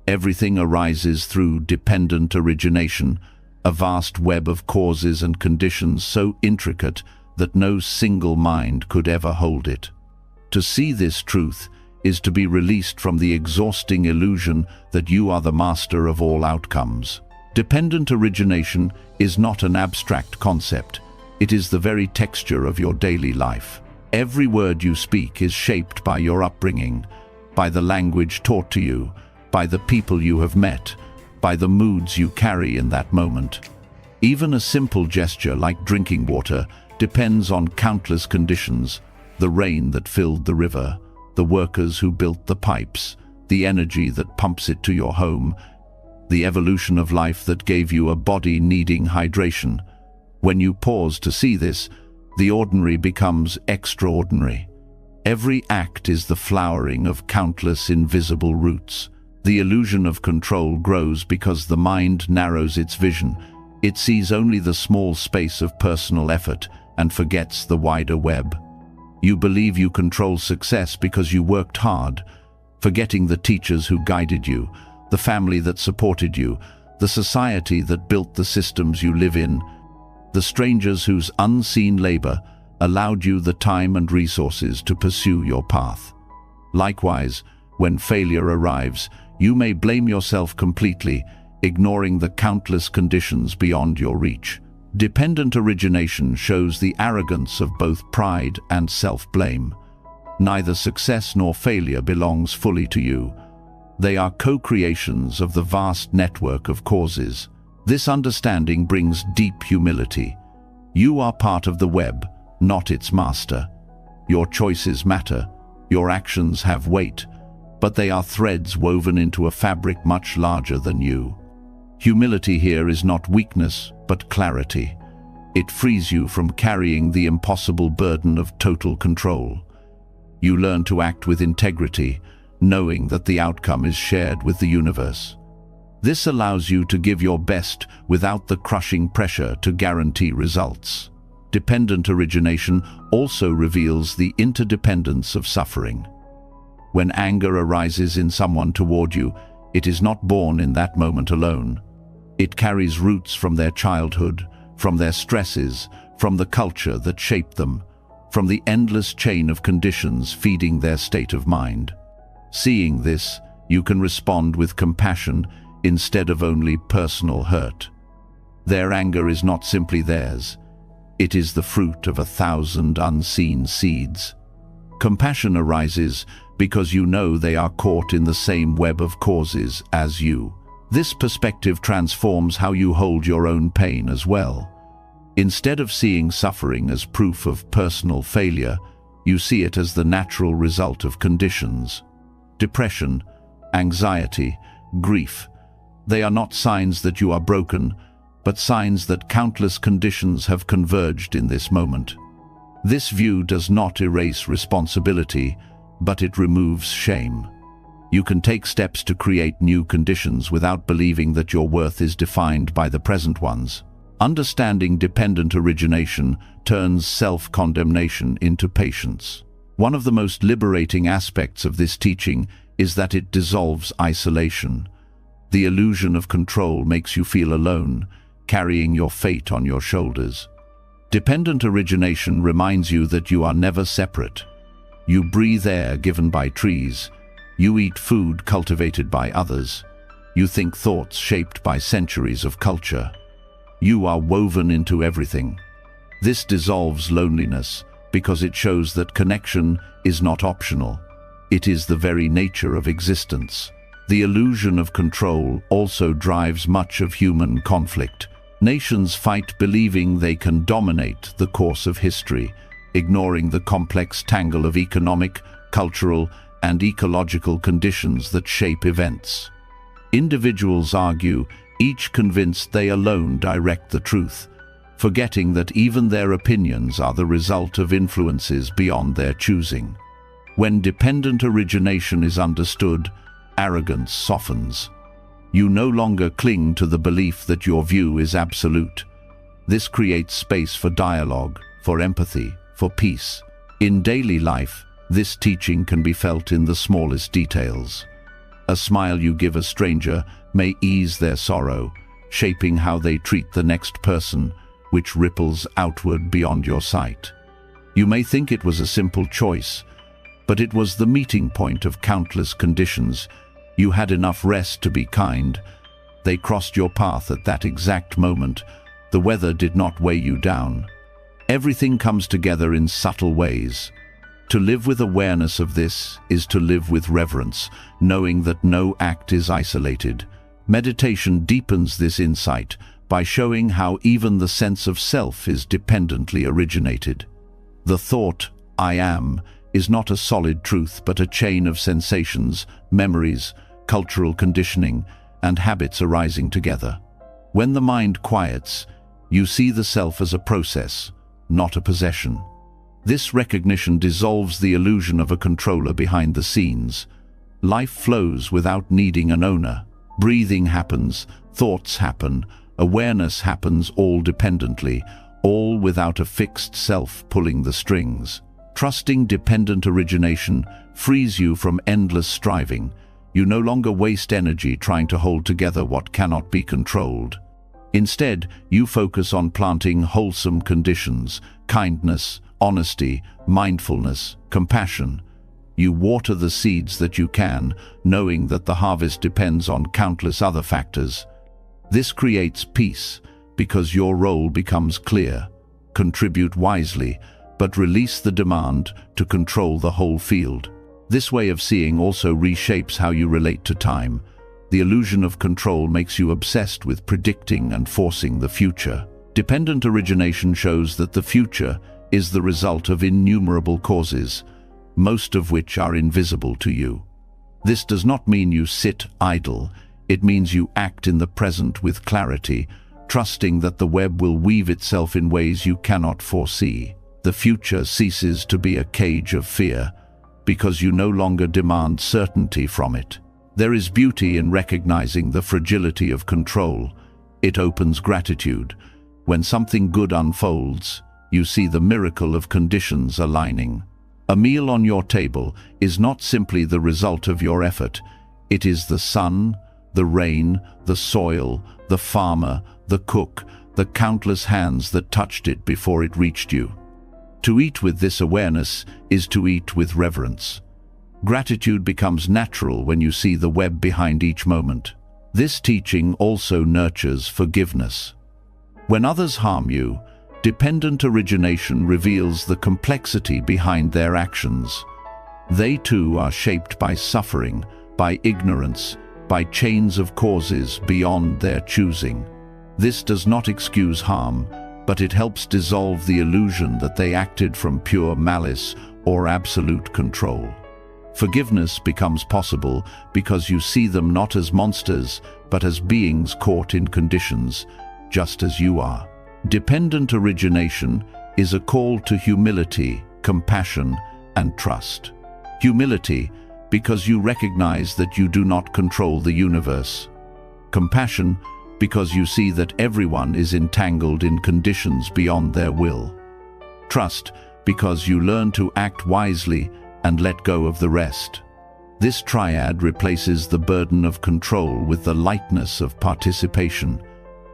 Everything arises through dependent origination, a vast web of causes and conditions so intricate that no single mind could ever hold it. To see this truth is to be released from the exhausting illusion that you are the master of all outcomes. Dependent origination is not an abstract concept. It is the very texture of your daily life. Every word you speak is shaped by your upbringing, by the language taught to you, by the people you have met, by the moods you carry in that moment. Even a simple gesture like drinking water depends on countless conditions: the rain that filled the river, the workers who built the pipes, the energy that pumps it to your home, the evolution of life that gave you a body needing hydration. When you pause to see this, the ordinary becomes extraordinary. Every act is the flowering of countless invisible roots. The illusion of control grows because the mind narrows its vision. It sees only the small space of personal effort and forgets the wider web. You believe you control success because you worked hard, forgetting the teachers who guided you, the family that supported you, the society that built the systems you live in, the strangers whose unseen labor allowed you the time and resources to pursue your path. Likewise, when failure arrives, you may blame yourself completely, ignoring the countless conditions beyond your reach. Dependent origination shows the arrogance of both pride and self-blame. Neither success nor failure belongs fully to you. They are co-creations of the vast network of causes. This understanding brings deep humility. You are part of the web, not its master. Your choices matter, your actions have weight, but they are threads woven into a fabric much larger than you. Humility here is not weakness, but clarity. It frees you from carrying the impossible burden of total control. You learn to act with integrity, knowing that the outcome is shared with the universe. This allows you to give your best without the crushing pressure to guarantee results. Dependent origination also reveals the interdependence of suffering. When anger arises in someone toward you, it is not born in that moment alone. It carries roots from their childhood, from their stresses, from the culture that shaped them, from the endless chain of conditions feeding their state of mind. Seeing this, you can respond with compassion instead of only personal hurt. Their anger is not simply theirs. It is the fruit of 1,000 unseen seeds. Compassion arises because you know they are caught in the same web of causes as you. This perspective transforms how you hold your own pain as well. Instead of seeing suffering as proof of personal failure, you see it as the natural result of conditions. Depression, anxiety, grief. They are not signs that you are broken, but signs that countless conditions have converged in this moment. This view does not erase responsibility, but it removes shame. You can take steps to create new conditions without believing that your worth is defined by the present ones. Understanding dependent origination turns self-condemnation into patience. One of the most liberating aspects of this teaching is that it dissolves isolation. The illusion of control makes you feel alone, carrying your fate on your shoulders. Dependent origination reminds you that you are never separate. You breathe air given by trees. You eat food cultivated by others. You think thoughts shaped by centuries of culture. You are woven into everything. This dissolves loneliness because it shows that connection is not optional. It is the very nature of existence. The illusion of control also drives much of human conflict. Nations fight believing they can dominate the course of history, ignoring the complex tangle of economic, cultural, and ecological conditions that shape events. Individuals argue, each convinced they alone direct the truth, forgetting that even their opinions are the result of influences beyond their choosing. When dependent origination is understood, arrogance softens. You no longer cling to the belief that your view is absolute. This creates space for dialogue, for empathy, for peace. In daily life, this teaching can be felt in the smallest details. A smile you give a stranger may ease their sorrow, shaping how they treat the next person, which ripples outward beyond your sight. You may think it was a simple choice, but it was the meeting point of countless conditions. You had enough rest to be kind. They crossed your path at that exact moment. The weather did not weigh you down. Everything comes together in subtle ways. To live with awareness of this is to live with reverence, knowing that no act is isolated. Meditation deepens this insight by showing how even the sense of self is dependently originated. The thought, I am, is not a solid truth but a chain of sensations, memories, cultural conditioning, and habits arising together. When the mind quiets, you see the self as a process, not a possession. This recognition dissolves the illusion of a controller behind the scenes. Life flows without needing an owner. Breathing happens, thoughts happen, awareness happens all dependently, all without a fixed self pulling the strings. Trusting dependent origination frees you from endless striving. You no longer waste energy trying to hold together what cannot be controlled. Instead, you focus on planting wholesome conditions, kindness, honesty, mindfulness, compassion. You water the seeds that you can, knowing that the harvest depends on countless other factors. This creates peace because your role becomes clear. Contribute wisely, but release the demand to control the whole field. This way of seeing also reshapes how you relate to time. The illusion of control makes you obsessed with predicting and forcing the future. Dependent origination shows that the future is the result of innumerable causes, most of which are invisible to you. This does not mean you sit idle. It means you act in the present with clarity, trusting that the web will weave itself in ways you cannot foresee. The future ceases to be a cage of fear because you no longer demand certainty from it. There is beauty in recognizing the fragility of control. It opens gratitude. When something good unfolds, you see the miracle of conditions aligning. A meal on your table is not simply the result of your effort. It is the sun, the rain, the soil, the farmer, the cook, the countless hands that touched it before it reached you. To eat with this awareness is to eat with reverence. Gratitude becomes natural when you see the web behind each moment. This teaching also nurtures forgiveness. When others harm you, dependent origination reveals the complexity behind their actions. They too are shaped by suffering, by ignorance, by chains of causes beyond their choosing. This does not excuse harm, but it helps dissolve the illusion that they acted from pure malice or absolute control. Forgiveness becomes possible because you see them not as monsters, but as beings caught in conditions, just as you are. Dependent origination is a call to humility, compassion, and trust. Humility, because you recognize that you do not control the universe. Compassion, because you see that everyone is entangled in conditions beyond their will. Trust, because you learn to act wisely and let go of the rest. This triad replaces the burden of control with the lightness of participation.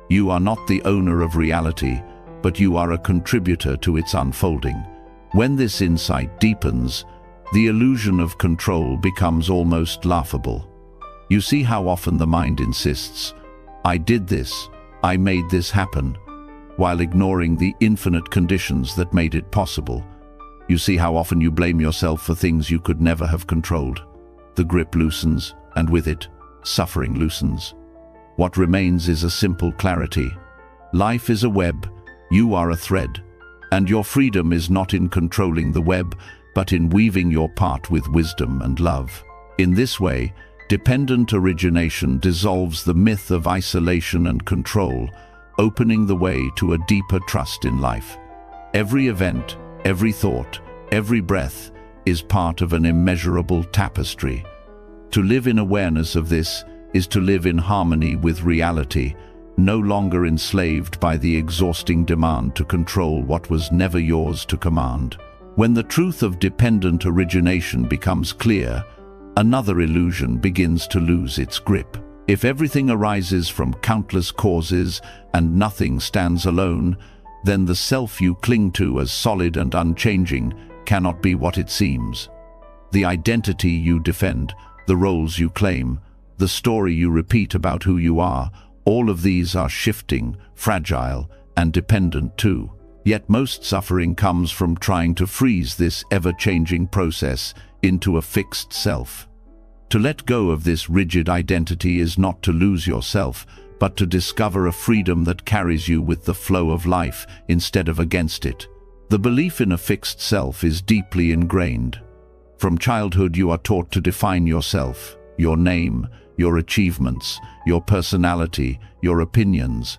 You are not the owner of reality, but you are a contributor to its unfolding. When this insight deepens, the illusion of control becomes almost laughable. You see how often the mind insists, "I did this, I made this happen," while ignoring the infinite conditions that made it possible. You see how often you blame yourself for things you could never have controlled. The grip loosens, and with it, suffering loosens. What remains is a simple clarity. Life is a web, you are a thread, and your freedom is not in controlling the web, but in weaving your part with wisdom and love. In this way, dependent origination dissolves the myth of isolation and control, opening the way to a deeper trust in life. Every event, every thought, every breath is part of an immeasurable tapestry. To live in awareness of this is to live in harmony with reality, no longer enslaved by the exhausting demand to control what was never yours to command. When the truth of dependent origination becomes clear, another illusion begins to lose its grip. If everything arises from countless causes and nothing stands alone, then the self you cling to as solid and unchanging cannot be what it seems. The identity you defend, the roles you claim, the story you repeat about who you are, all of these are shifting, fragile, and dependent too. Yet most suffering comes from trying to freeze this ever-changing process into a fixed self. To let go of this rigid identity is not to lose yourself, but to discover a freedom that carries you with the flow of life instead of against it. The belief in a fixed self is deeply ingrained. From childhood you are taught to define yourself, your name, your achievements, your personality, your opinions.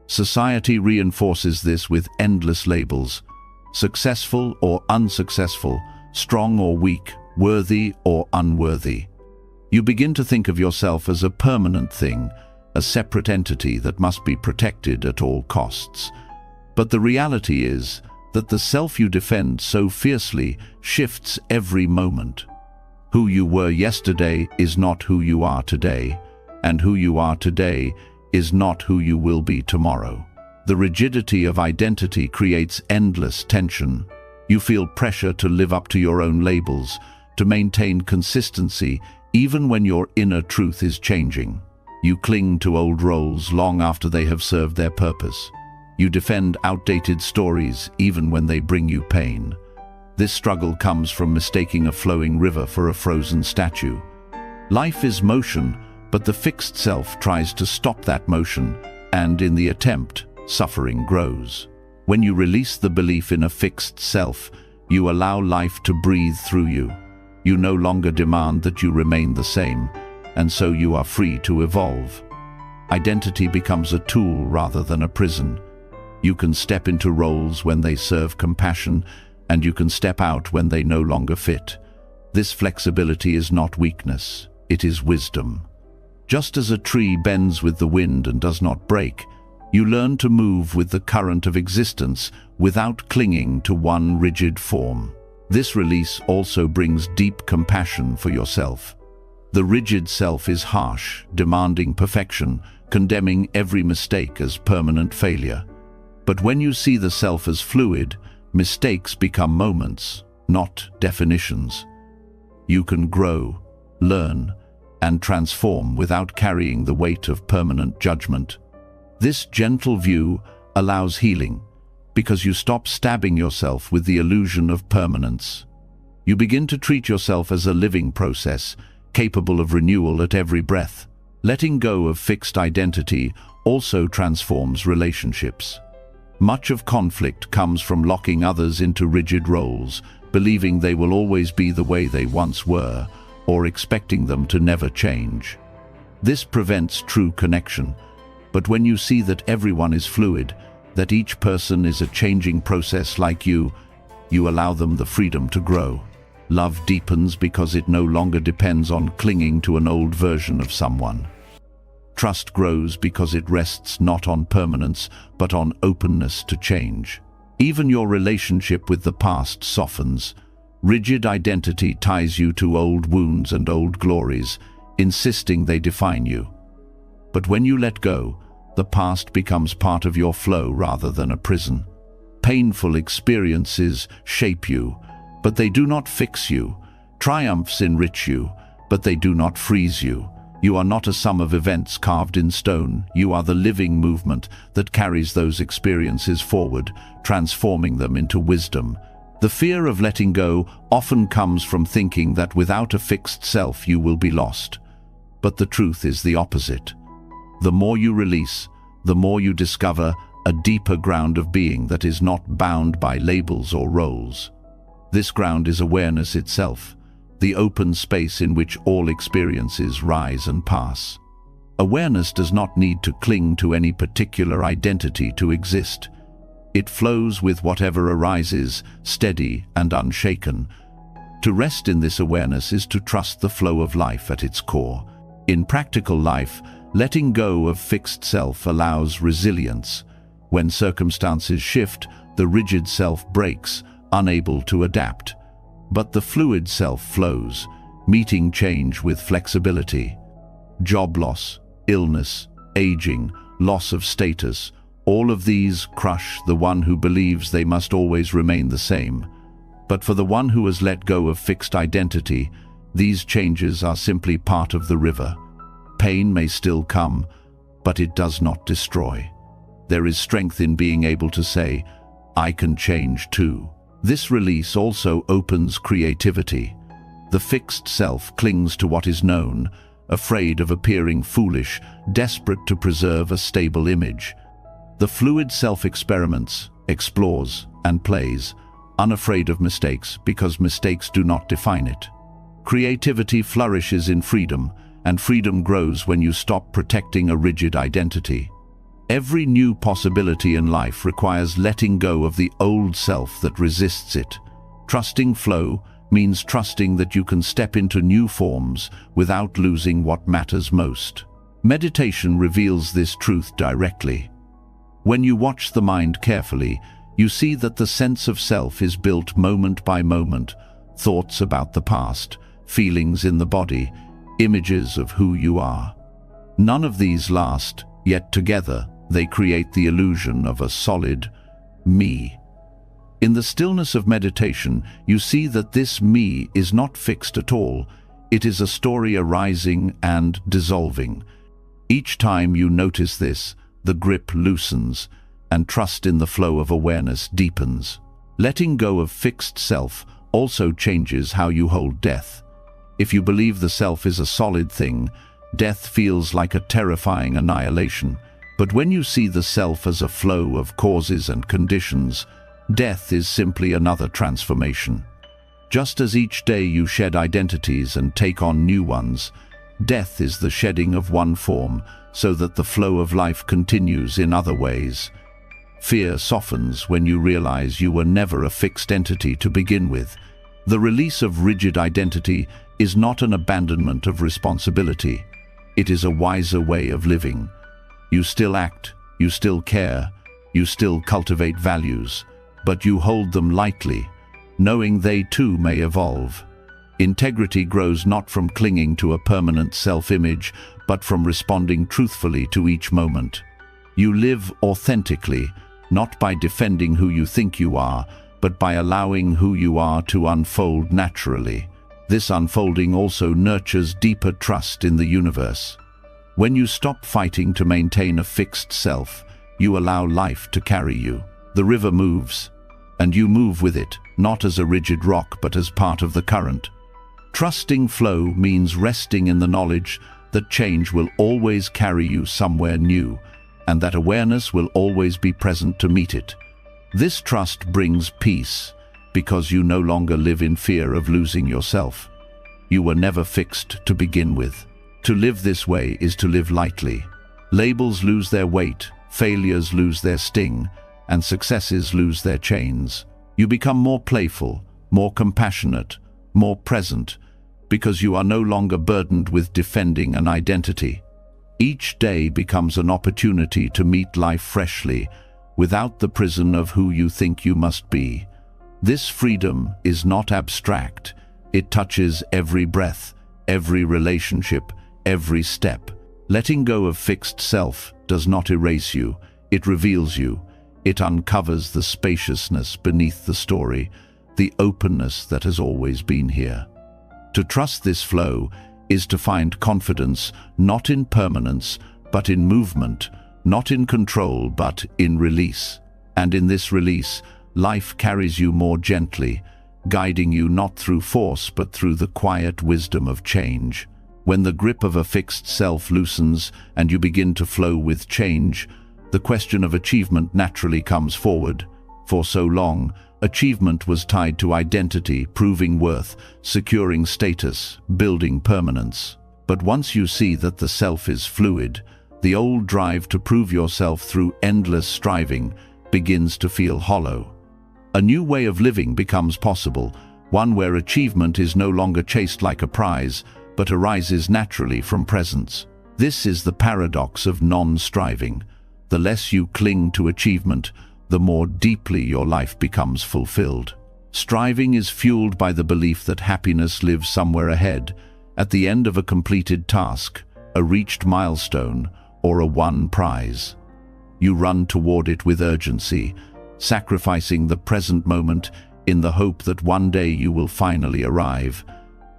Society reinforces this with endless labels: successful or unsuccessful, strong or weak, worthy or unworthy. You begin to think of yourself as a permanent thing, a separate entity that must be protected at all costs. But the reality is that the self you defend so fiercely shifts every moment. Who you were yesterday is not who you are today, and who you are today is not who you will be tomorrow. The rigidity of identity creates endless tension. You feel pressure to live up to your own labels, to maintain consistency even when your inner truth is changing. You cling to old roles long after they have served their purpose. You defend outdated stories even when they bring you pain. This struggle comes from mistaking a flowing river for a frozen statue. Life is motion, but the fixed self tries to stop that motion, and in the attempt, suffering grows. When you release the belief in a fixed self, you allow life to breathe through you. You no longer demand that you remain the same, and so you are free to evolve. Identity becomes a tool rather than a prison. You can step into roles when they serve compassion, and you can step out when they no longer fit. This flexibility is not weakness, it is wisdom. Just as a tree bends with the wind and does not break, you learn to move with the current of existence without clinging to one rigid form. This release also brings deep compassion for yourself. The rigid self is harsh, demanding perfection, condemning every mistake as permanent failure. But when you see the self as fluid, mistakes become moments, not definitions. You can grow, learn, and transform without carrying the weight of permanent judgment. This gentle view allows healing, because you stop stabbing yourself with the illusion of permanence. You begin to treat yourself as a living process, capable of renewal at every breath. Letting go of fixed identity also transforms relationships. Much of conflict comes from locking others into rigid roles, believing they will always be the way they once were, or expecting them to never change. This prevents true connection. But when you see that everyone is fluid, that each person is a changing process like you allow them the freedom to grow. Love deepens because it no longer depends on clinging to an old version of someone. Trust grows because it rests not on permanence, but on openness to change. Even your relationship with the past softens. Rigid identity ties you to old wounds and old glories, insisting they define you. But when you let go, the past becomes part of your flow rather than a prison. Painful experiences shape you, but they do not fix you. Triumphs enrich you, but they do not freeze you. You are not a sum of events carved in stone. You are the living movement that carries those experiences forward, transforming them into wisdom. The fear of letting go often comes from thinking that without a fixed self you will be lost. But the truth is the opposite. The more you release, the more you discover a deeper ground of being that is not bound by labels or roles. This ground is awareness itself, the open space in which all experiences rise and pass. Awareness does not need to cling to any particular identity to exist. It flows with whatever arises, steady and unshaken. To rest in this awareness is to trust the flow of life at its core. In practical life, letting go of fixed self allows resilience. When circumstances shift, the rigid self breaks, unable to adapt. But the fluid self flows, meeting change with flexibility. Job loss, illness, aging, loss of status, all of these crush the one who believes they must always remain the same. But for the one who has let go of fixed identity, these changes are simply part of the river. Pain may still come, but it does not destroy. There is strength in being able to say, I can change too. This release also opens creativity. The fixed self clings to what is known, afraid of appearing foolish, desperate to preserve a stable image. The fluid self experiments, explores, and plays, unafraid of mistakes because mistakes do not define it. Creativity flourishes in freedom, and freedom grows when you stop protecting a rigid identity. Every new possibility in life requires letting go of the old self that resists it. Trusting flow means trusting that you can step into new forms without losing what matters most. Meditation reveals this truth directly. When you watch the mind carefully, you see that the sense of self is built moment by moment, thoughts about the past, feelings in the body, images of who you are. None of these last, yet together they create the illusion of a solid me. In the stillness of meditation, you see that this me is not fixed at all. It is a story arising and dissolving. Each time you notice this, the grip loosens, and trust in the flow of awareness deepens. Letting go of fixed self also changes how you hold death. If you believe the self is a solid thing, death feels like a terrifying annihilation. But when you see the self as a flow of causes and conditions, death is simply another transformation. Just as each day you shed identities and take on new ones, death is the shedding of one form so that the flow of life continues in other ways. Fear softens when you realize you were never a fixed entity to begin with. The release of rigid identity is not an abandonment of responsibility. It is a wiser way of living. You still act, you still care, you still cultivate values, but you hold them lightly, knowing they too may evolve. Integrity grows not from clinging to a permanent self-image, but from responding truthfully to each moment. You live authentically, not by defending who you think you are, but by allowing who you are to unfold naturally. This unfolding also nurtures deeper trust in the universe. When you stop fighting to maintain a fixed self, you allow life to carry you. The river moves, and you move with it, not as a rigid rock but as part of the current. Trusting flow means resting in the knowledge that change will always carry you somewhere new, and that awareness will always be present to meet it. This trust brings peace, because you no longer live in fear of losing yourself. You were never fixed to begin with. To live this way is to live lightly. Labels lose their weight, failures lose their sting, and successes lose their chains. You become more playful, more compassionate, more present, because you are no longer burdened with defending an identity. Each day becomes an opportunity to meet life freshly, without the prison of who you think you must be. This freedom is not abstract. It touches every breath, every relationship, every step. Letting go of fixed self does not erase you. It reveals you. It uncovers the spaciousness beneath the story, the openness that has always been here. To trust this flow is to find confidence not in permanence, but in movement, not in control, but in release. And in this release, life carries you more gently, guiding you not through force, but through the quiet wisdom of change. When the grip of a fixed self loosens and you begin to flow with change, the question of achievement naturally comes forward. For so long, achievement was tied to identity, proving worth, securing status, building permanence. But once you see that the self is fluid, the old drive to prove yourself through endless striving begins to feel hollow. A new way of living becomes possible, one where achievement is no longer chased like a prize, but arises naturally from presence. This is the paradox of non-striving. The less you cling to achievement, the more deeply your life becomes fulfilled. Striving is fueled by the belief that happiness lives somewhere ahead, at the end of a completed task, a reached milestone, or a won prize. You run toward it with urgency, sacrificing the present moment in the hope that one day you will finally arrive.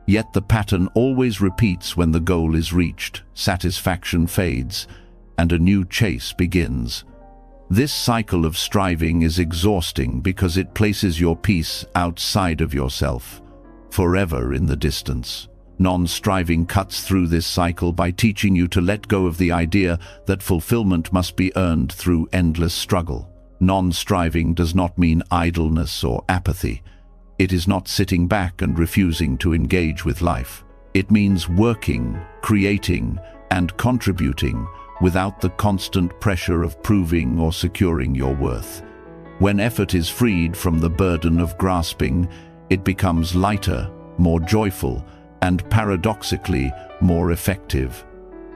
Yet the pattern always repeats. When the goal is reached, satisfaction fades, and a new chase begins. This cycle of striving is exhausting because it places your peace outside of yourself, forever in the distance. Non-striving cuts through this cycle by teaching you to let go of the idea that fulfillment must be earned through endless struggle. Non-striving does not mean idleness or apathy. It is not sitting back and refusing to engage with life. It means working, creating, and contributing without the constant pressure of proving or securing your worth. When effort is freed from the burden of grasping, it becomes lighter, more joyful, and paradoxically more effective.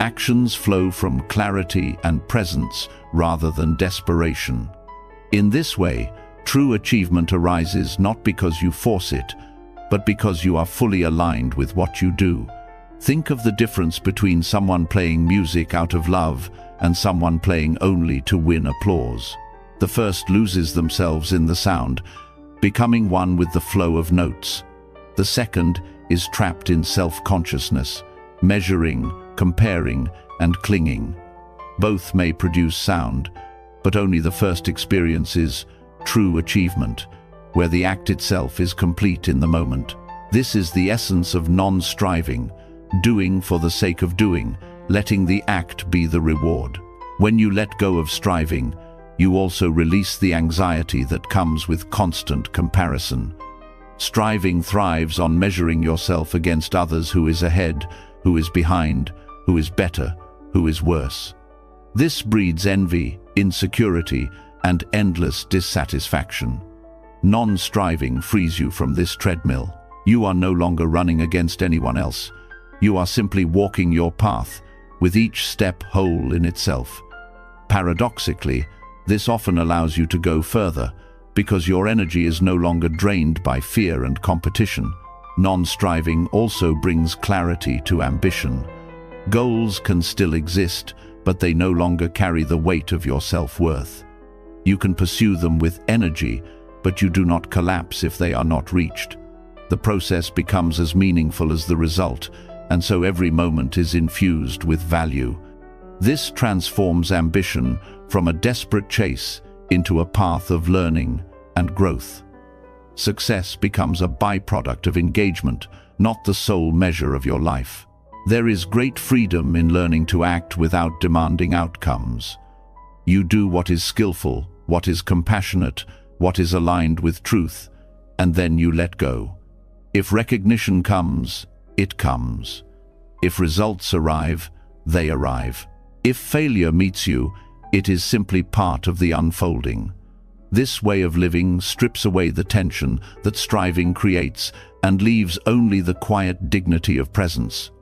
Actions flow from clarity and presence rather than desperation. In this way, true achievement arises not because you force it, but because you are fully aligned with what you do. Think of the difference between someone playing music out of love and someone playing only to win applause. The first loses themselves in the sound, becoming one with the flow of notes. The second is trapped in self-consciousness, measuring, comparing, and clinging. Both may produce sound, but only the first experiences true achievement, where the act itself is complete in the moment. This is the essence of non-striving, doing for the sake of doing, letting the act be the reward. When you let go of striving, you also release the anxiety that comes with constant comparison. Striving thrives on measuring yourself against others: who is ahead, who is behind, who is better, who is worse. This breeds envy, insecurity, and endless dissatisfaction. Non-striving frees you from this treadmill. You are no longer running against anyone else. You are simply walking your path, with each step whole in itself. Paradoxically, this often allows you to go further, because your energy is no longer drained by fear and competition. Non-striving also brings clarity to ambition. Goals can still exist, but they no longer carry the weight of your self-worth. You can pursue them with energy, but you do not collapse if they are not reached. The process becomes as meaningful as the result, and so every moment is infused with value. This transforms ambition from a desperate chase into a path of learning and growth. Success becomes a byproduct of engagement, not the sole measure of your life. There is great freedom in learning to act without demanding outcomes. You do what is skillful, what is compassionate, what is aligned with truth, and then you let go. If recognition comes, it comes. If results arrive, they arrive. If failure meets you, it is simply part of the unfolding. This way of living strips away the tension that striving creates and leaves only the quiet dignity of presence.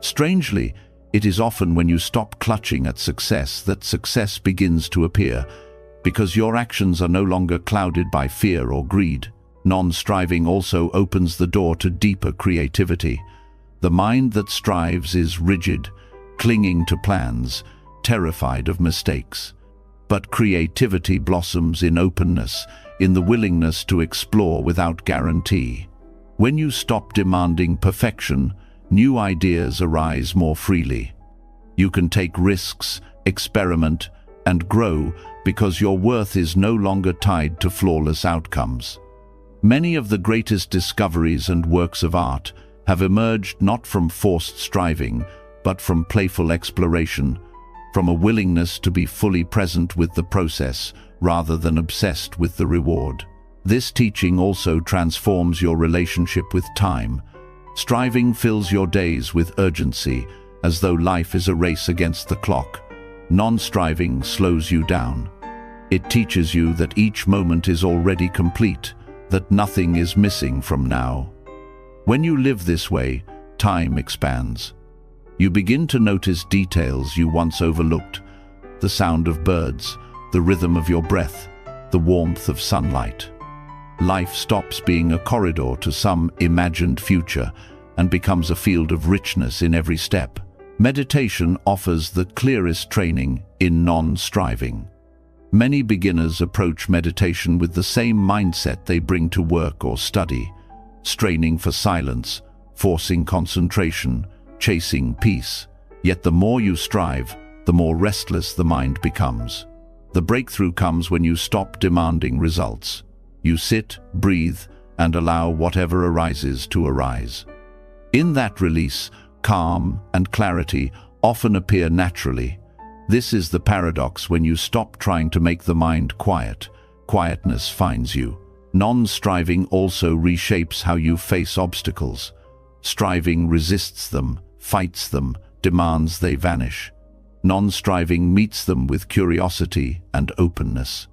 Strangely, it is often when you stop clutching at success that success begins to appear, because your actions are no longer clouded by fear or greed. Non-striving also opens the door to deeper creativity. The mind that strives is rigid, clinging to plans, terrified of mistakes. But creativity blossoms in openness, in the willingness to explore without guarantee. When you stop demanding perfection, new ideas arise more freely. You can take risks, experiment, and grow because your worth is no longer tied to flawless outcomes. Many of the greatest discoveries and works of art have emerged not from forced striving, but from playful exploration, from a willingness to be fully present with the process rather than obsessed with the reward. This teaching also transforms your relationship with time. Striving fills your days with urgency, as though life is a race against the clock. Non-striving slows you down. It teaches you that each moment is already complete, that nothing is missing from now. When you live this way, time expands. You begin to notice details you once overlooked: the sound of birds, the rhythm of your breath, the warmth of sunlight. Life stops being a corridor to some imagined future and becomes a field of richness in every step. Meditation offers the clearest training in non-striving. Many beginners approach meditation with the same mindset they bring to work or study, straining for silence, forcing concentration, chasing peace. Yet the more you strive, the more restless the mind becomes. The breakthrough comes when you stop demanding results. You sit, breathe, and allow whatever arises to arise. In that release, calm and clarity often appear naturally. This is the paradox: when you stop trying to make the mind quiet, quietness finds you. Non-striving also reshapes how you face obstacles. Striving resists them, fights them, demands they vanish. Non-striving meets them with curiosity and openness.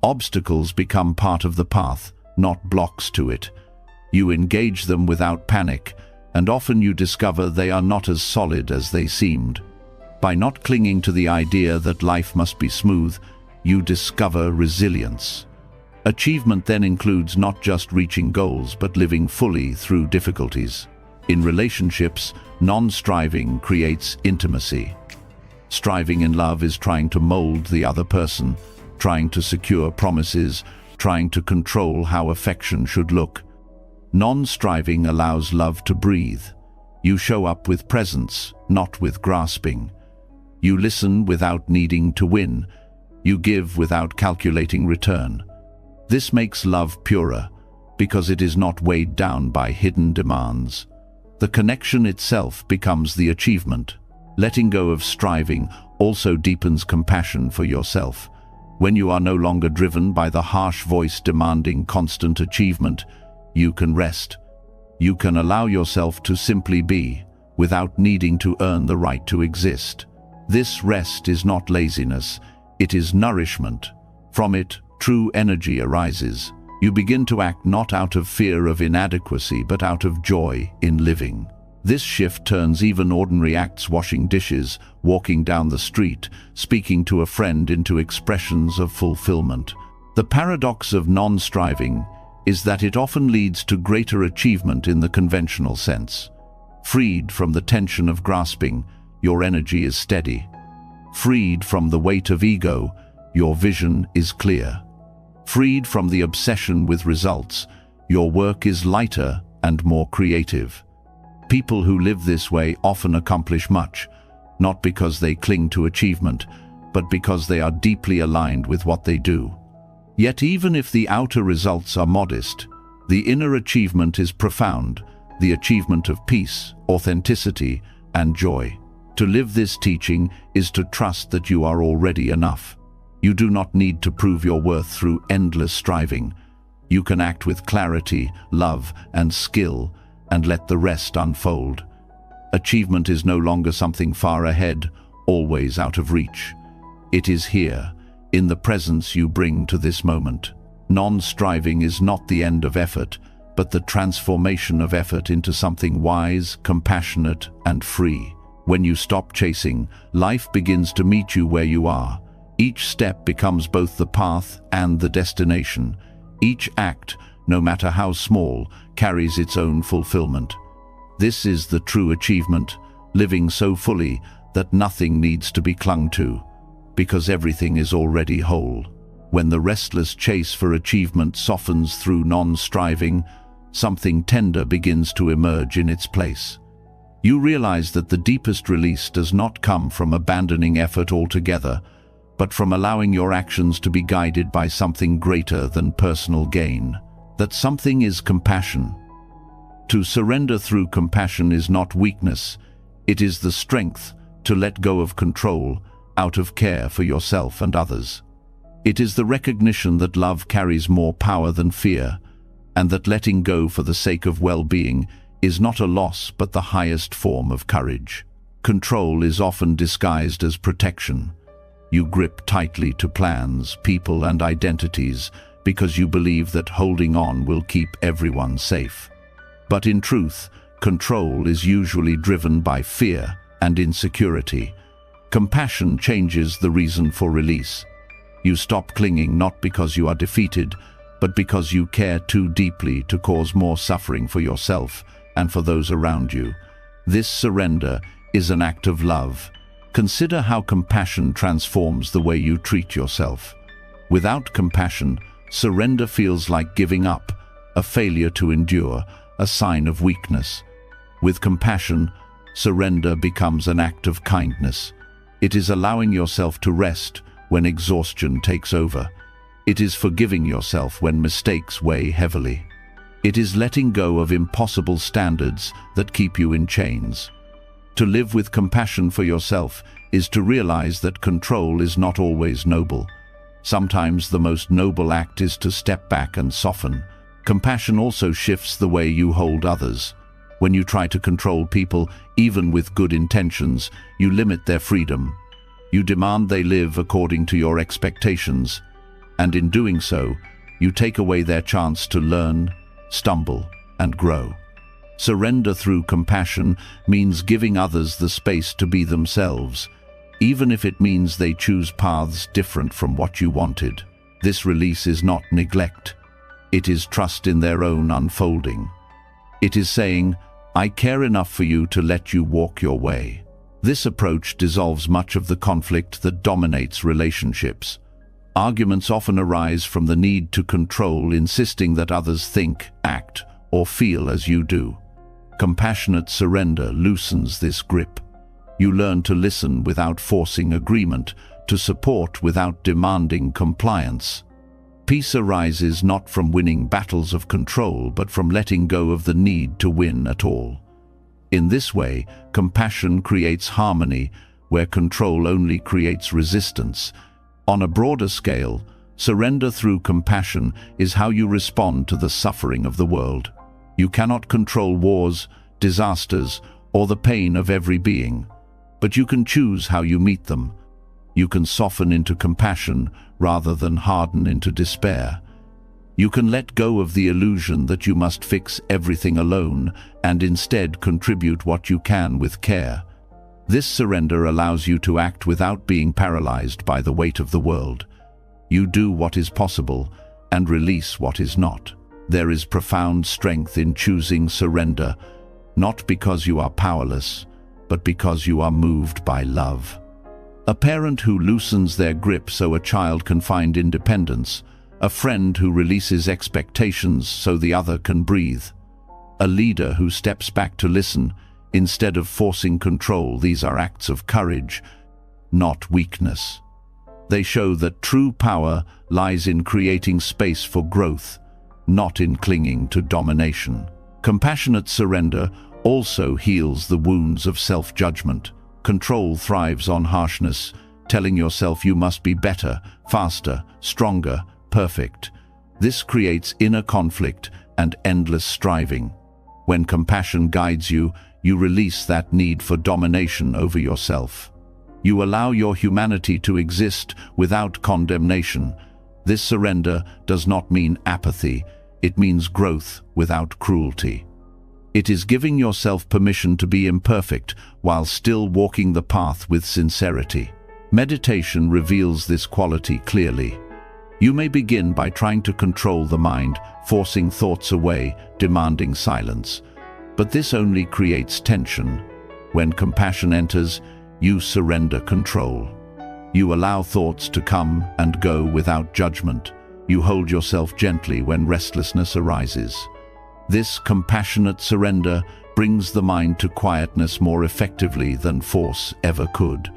Obstacles become part of the path, not blocks to it. You engage them without panic, and often you discover they are not as solid as they seemed. By not clinging to the idea that life must be smooth, you discover resilience. Achievement then includes not just reaching goals, but living fully through difficulties. In relationships, non-striving creates intimacy. Striving in love is trying to mold the other person, trying to secure promises, trying to control how affection should look. Non-striving allows love to breathe. You show up with presence, not with grasping. You listen without needing to win. You give without calculating return. This makes love purer, because it is not weighed down by hidden demands. The connection itself becomes the achievement. Letting go of striving also deepens compassion for yourself. When you are no longer driven by the harsh voice demanding constant achievement, you can rest. You can allow yourself to simply be, without needing to earn the right to exist. This rest is not laziness, it is nourishment. From it, true energy arises. You begin to act not out of fear of inadequacy, but out of joy in living. This shift turns even ordinary acts, washing dishes, walking down the street, speaking to a friend, into expressions of fulfillment. The paradox of non-striving is that it often leads to greater achievement in the conventional sense. Freed from the tension of grasping, your energy is steady. Freed from the weight of ego, your vision is clear. Freed from the obsession with results, your work is lighter and more creative. People who live this way often accomplish much, not because they cling to achievement, but because they are deeply aligned with what they do. Yet even if the outer results are modest, the inner achievement is profound, the achievement of peace, authenticity, and joy. To live this teaching is to trust that you are already enough. You do not need to prove your worth through endless striving. You can act with clarity, love, and skill, and let the rest unfold. Achievement is no longer something far ahead, always out of reach. It is here, in the presence you bring to this moment. Non-striving is not the end of effort, but the transformation of effort into something wise, compassionate, and free. When you stop chasing, life begins to meet you where you are. Each step becomes both the path and the destination. Each act, no matter how small, carries its own fulfillment. This is the true achievement, living so fully that nothing needs to be clung to, because everything is already whole. When the restless chase for achievement softens through non-striving, something tender begins to emerge in its place. You realize that the deepest release does not come from abandoning effort altogether, but from allowing your actions to be guided by something greater than personal gain. That something is compassion. To surrender through compassion is not weakness, it is the strength to let go of control out of care for yourself and others. It is the recognition that love carries more power than fear, and that letting go for the sake of well-being is not a loss but the highest form of courage. Control is often disguised as protection. You grip tightly to plans, people, and identities because you believe that holding on will keep everyone safe. But in truth, control is usually driven by fear and insecurity. Compassion changes the reason for release. You stop clinging not because you are defeated, but because you care too deeply to cause more suffering for yourself and for those around you. This surrender is an act of love. Consider how compassion transforms the way you treat yourself. Without compassion, surrender feels like giving up, a failure to endure, a sign of weakness. With compassion, surrender becomes an act of kindness. It is allowing yourself to rest when exhaustion takes over. It is forgiving yourself when mistakes weigh heavily. It is letting go of impossible standards that keep you in chains. To live with compassion for yourself is to realize that control is not always noble. Sometimes the most noble act is to step back and soften. Compassion also shifts the way you hold others. When you try to control people, even with good intentions, you limit their freedom. You demand they live according to your expectations, and in doing so, you take away their chance to learn, stumble, and grow. Surrender through compassion means giving others the space to be themselves, even if it means they choose paths different from what you wanted. This release is not neglect. It is trust in their own unfolding. It is saying, I care enough for you to let you walk your way. This approach dissolves much of the conflict that dominates relationships. Arguments often arise from the need to control, insisting that others think, act, or feel as you do. Compassionate surrender loosens this grip. You learn to listen without forcing agreement, to support without demanding compliance. Peace arises not from winning battles of control, but from letting go of the need to win at all. In this way, compassion creates harmony, where control only creates resistance. On a broader scale, surrender through compassion is how you respond to the suffering of the world. You cannot control wars, disasters, or the pain of every being, but you can choose how you meet them. You can soften into compassion rather than harden into despair. You can let go of the illusion that you must fix everything alone and instead contribute what you can with care. This surrender allows you to act without being paralyzed by the weight of the world. You do what is possible and release what is not. There is profound strength in choosing surrender, not because you are powerless, but because you are moved by love. A parent who loosens their grip so a child can find independence, a friend who releases expectations so the other can breathe, a leader who steps back to listen instead of forcing control. These are acts of courage, not weakness. They show that true power lies in creating space for growth, not in clinging to domination. Compassionate surrender also heals the wounds of self-judgment. Control thrives on harshness, telling yourself you must be better, faster, stronger, perfect. This creates inner conflict and endless striving. When compassion guides you, you release that need for domination over yourself. You allow your humanity to exist without condemnation. This surrender does not mean apathy, it means growth without cruelty. It is giving yourself permission to be imperfect while still walking the path with sincerity. Meditation reveals this quality clearly. You may begin by trying to control the mind, forcing thoughts away, demanding silence. But this only creates tension. When compassion enters, you surrender control. You allow thoughts to come and go without judgment. You hold yourself gently when restlessness arises. This compassionate surrender brings the mind to quietness more effectively than force ever could.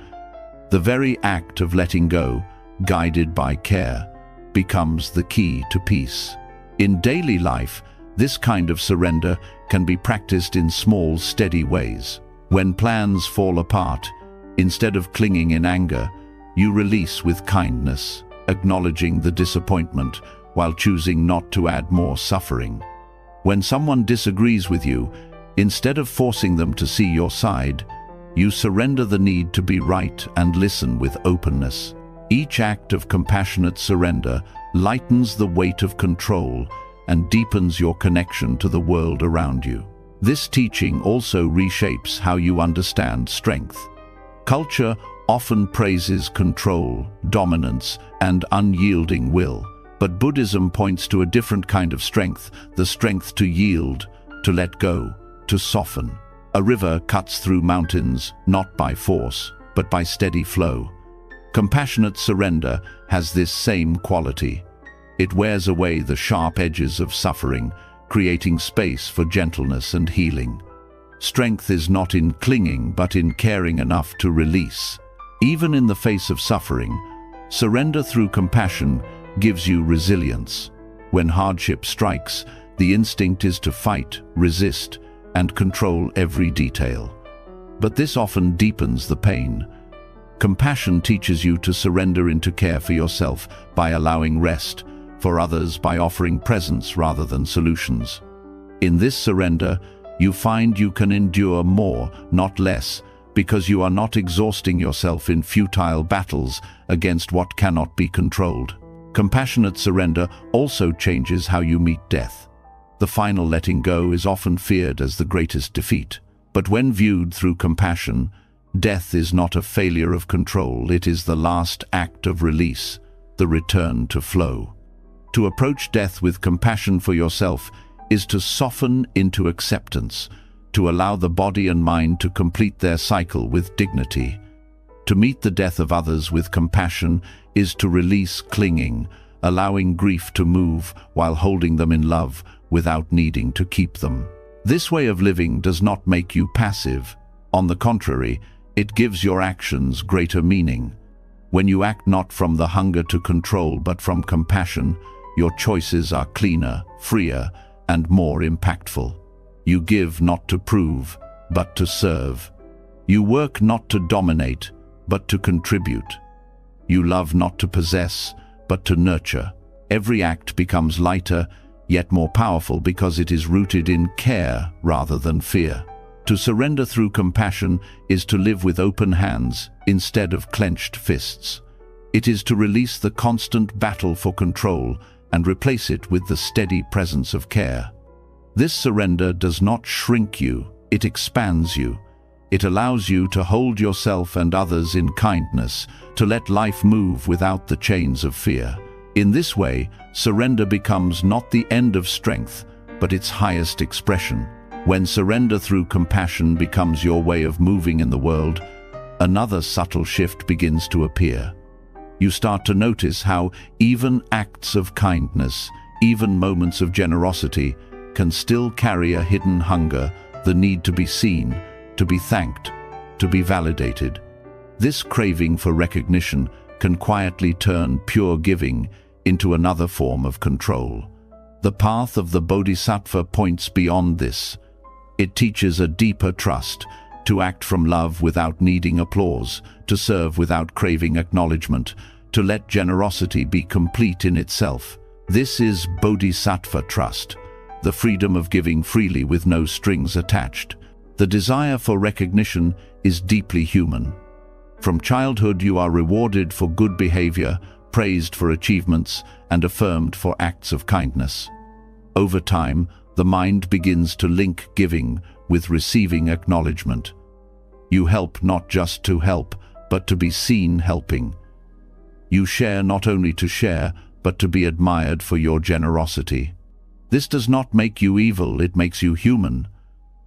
The very act of letting go, guided by care, becomes the key to peace. In daily life, this kind of surrender can be practiced in small, steady ways. When plans fall apart, instead of clinging in anger, you release with kindness, acknowledging the disappointment while choosing not to add more suffering. When someone disagrees with you, instead of forcing them to see your side, you surrender the need to be right and listen with openness. Each act of compassionate surrender lightens the weight of control and deepens your connection to the world around you. This teaching also reshapes how you understand strength. Culture often praises control, dominance, and unyielding will. But Buddhism points to a different kind of strength, the strength to yield, to let go, to soften. A river cuts through mountains, not by force, but by steady flow. Compassionate surrender has this same quality. It wears away the sharp edges of suffering, creating space for gentleness and healing. Strength is not in clinging, but in caring enough to release. Even in the face of suffering, surrender through compassion gives you resilience. When hardship strikes, the instinct is to fight, resist, and control every detail. But this often deepens the pain. Compassion teaches you to surrender into care for yourself by allowing rest, for others by offering presence rather than solutions. In this surrender, you find you can endure more, not less, because you are not exhausting yourself in futile battles against what cannot be controlled. Compassionate surrender also changes how you meet death. The final letting go is often feared as the greatest defeat. But when viewed through compassion, death is not a failure of control, it is the last act of release, the return to flow. To approach death with compassion for yourself is to soften into acceptance, to allow the body and mind to complete their cycle with dignity. To meet the death of others with compassion is to release clinging, allowing grief to move while holding them in love without needing to keep them. This way of living does not make you passive. On the contrary, it gives your actions greater meaning. When you act not from the hunger to control but from compassion, your choices are cleaner, freer, and more impactful. You give not to prove, but to serve. You work not to dominate, but to contribute. You love not to possess, but to nurture. Every act becomes lighter, yet more powerful because it is rooted in care rather than fear. To surrender through compassion is to live with open hands instead of clenched fists. It is to release the constant battle for control and replace it with the steady presence of care. This surrender does not shrink you, it expands you. It allows you to hold yourself and others in kindness, to let life move without the chains of fear. In this way, surrender becomes not the end of strength, but its highest expression. When surrender through compassion becomes your way of moving in the world, another subtle shift begins to appear. You start to notice how even acts of kindness, even moments of generosity, can still carry a hidden hunger, the need to be seen, to be thanked, to be validated. This craving for recognition can quietly turn pure giving into another form of control. The path of the Bodhisattva points beyond this. It teaches a deeper trust, to act from love without needing applause, to serve without craving acknowledgement, to let generosity be complete in itself. This is Bodhisattva trust, the freedom of giving freely with no strings attached. The desire for recognition is deeply human. From childhood you are rewarded for good behavior, praised for achievements, and affirmed for acts of kindness. Over time, the mind begins to link giving with receiving acknowledgement. You help not just to help, but to be seen helping. You share not only to share, but to be admired for your generosity. This does not make you evil, it makes you human.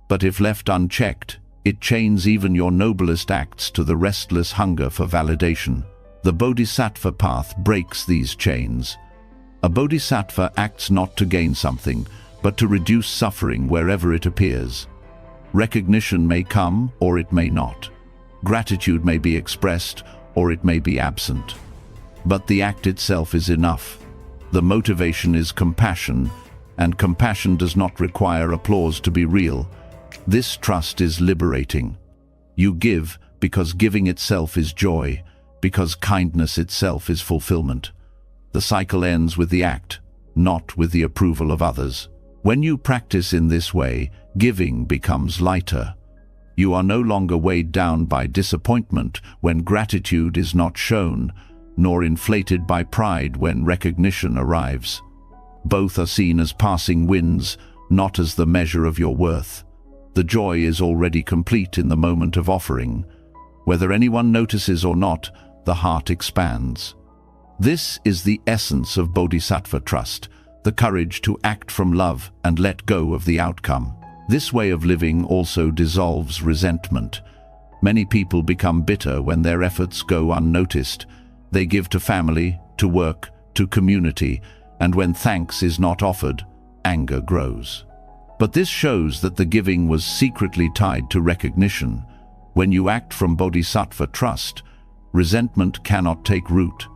But if left unchecked, it chains even your noblest acts to the restless hunger for validation. The Bodhisattva path breaks these chains. A Bodhisattva acts not to gain something, but to reduce suffering wherever it appears. Recognition may come, or it may not. Gratitude may be expressed, or it may be absent. But the act itself is enough. The motivation is compassion, and compassion does not require applause to be real. This trust is liberating. You give because giving itself is joy, because kindness itself is fulfillment. The cycle ends with the act, not with the approval of others. When you practice in this way, giving becomes lighter. You are no longer weighed down by disappointment when gratitude is not shown, nor inflated by pride when recognition arrives. Both are seen as passing winds, not as the measure of your worth. The joy is already complete in the moment of offering. Whether anyone notices or not, the heart expands. This is the essence of Bodhisattva trust, the courage to act from love and let go of the outcome. This way of living also dissolves resentment. Many people become bitter when their efforts go unnoticed. They give to family, to work, to community, and when thanks is not offered, anger grows. But this shows that the giving was secretly tied to recognition. When you act from Bodhisattva trust, resentment cannot take root.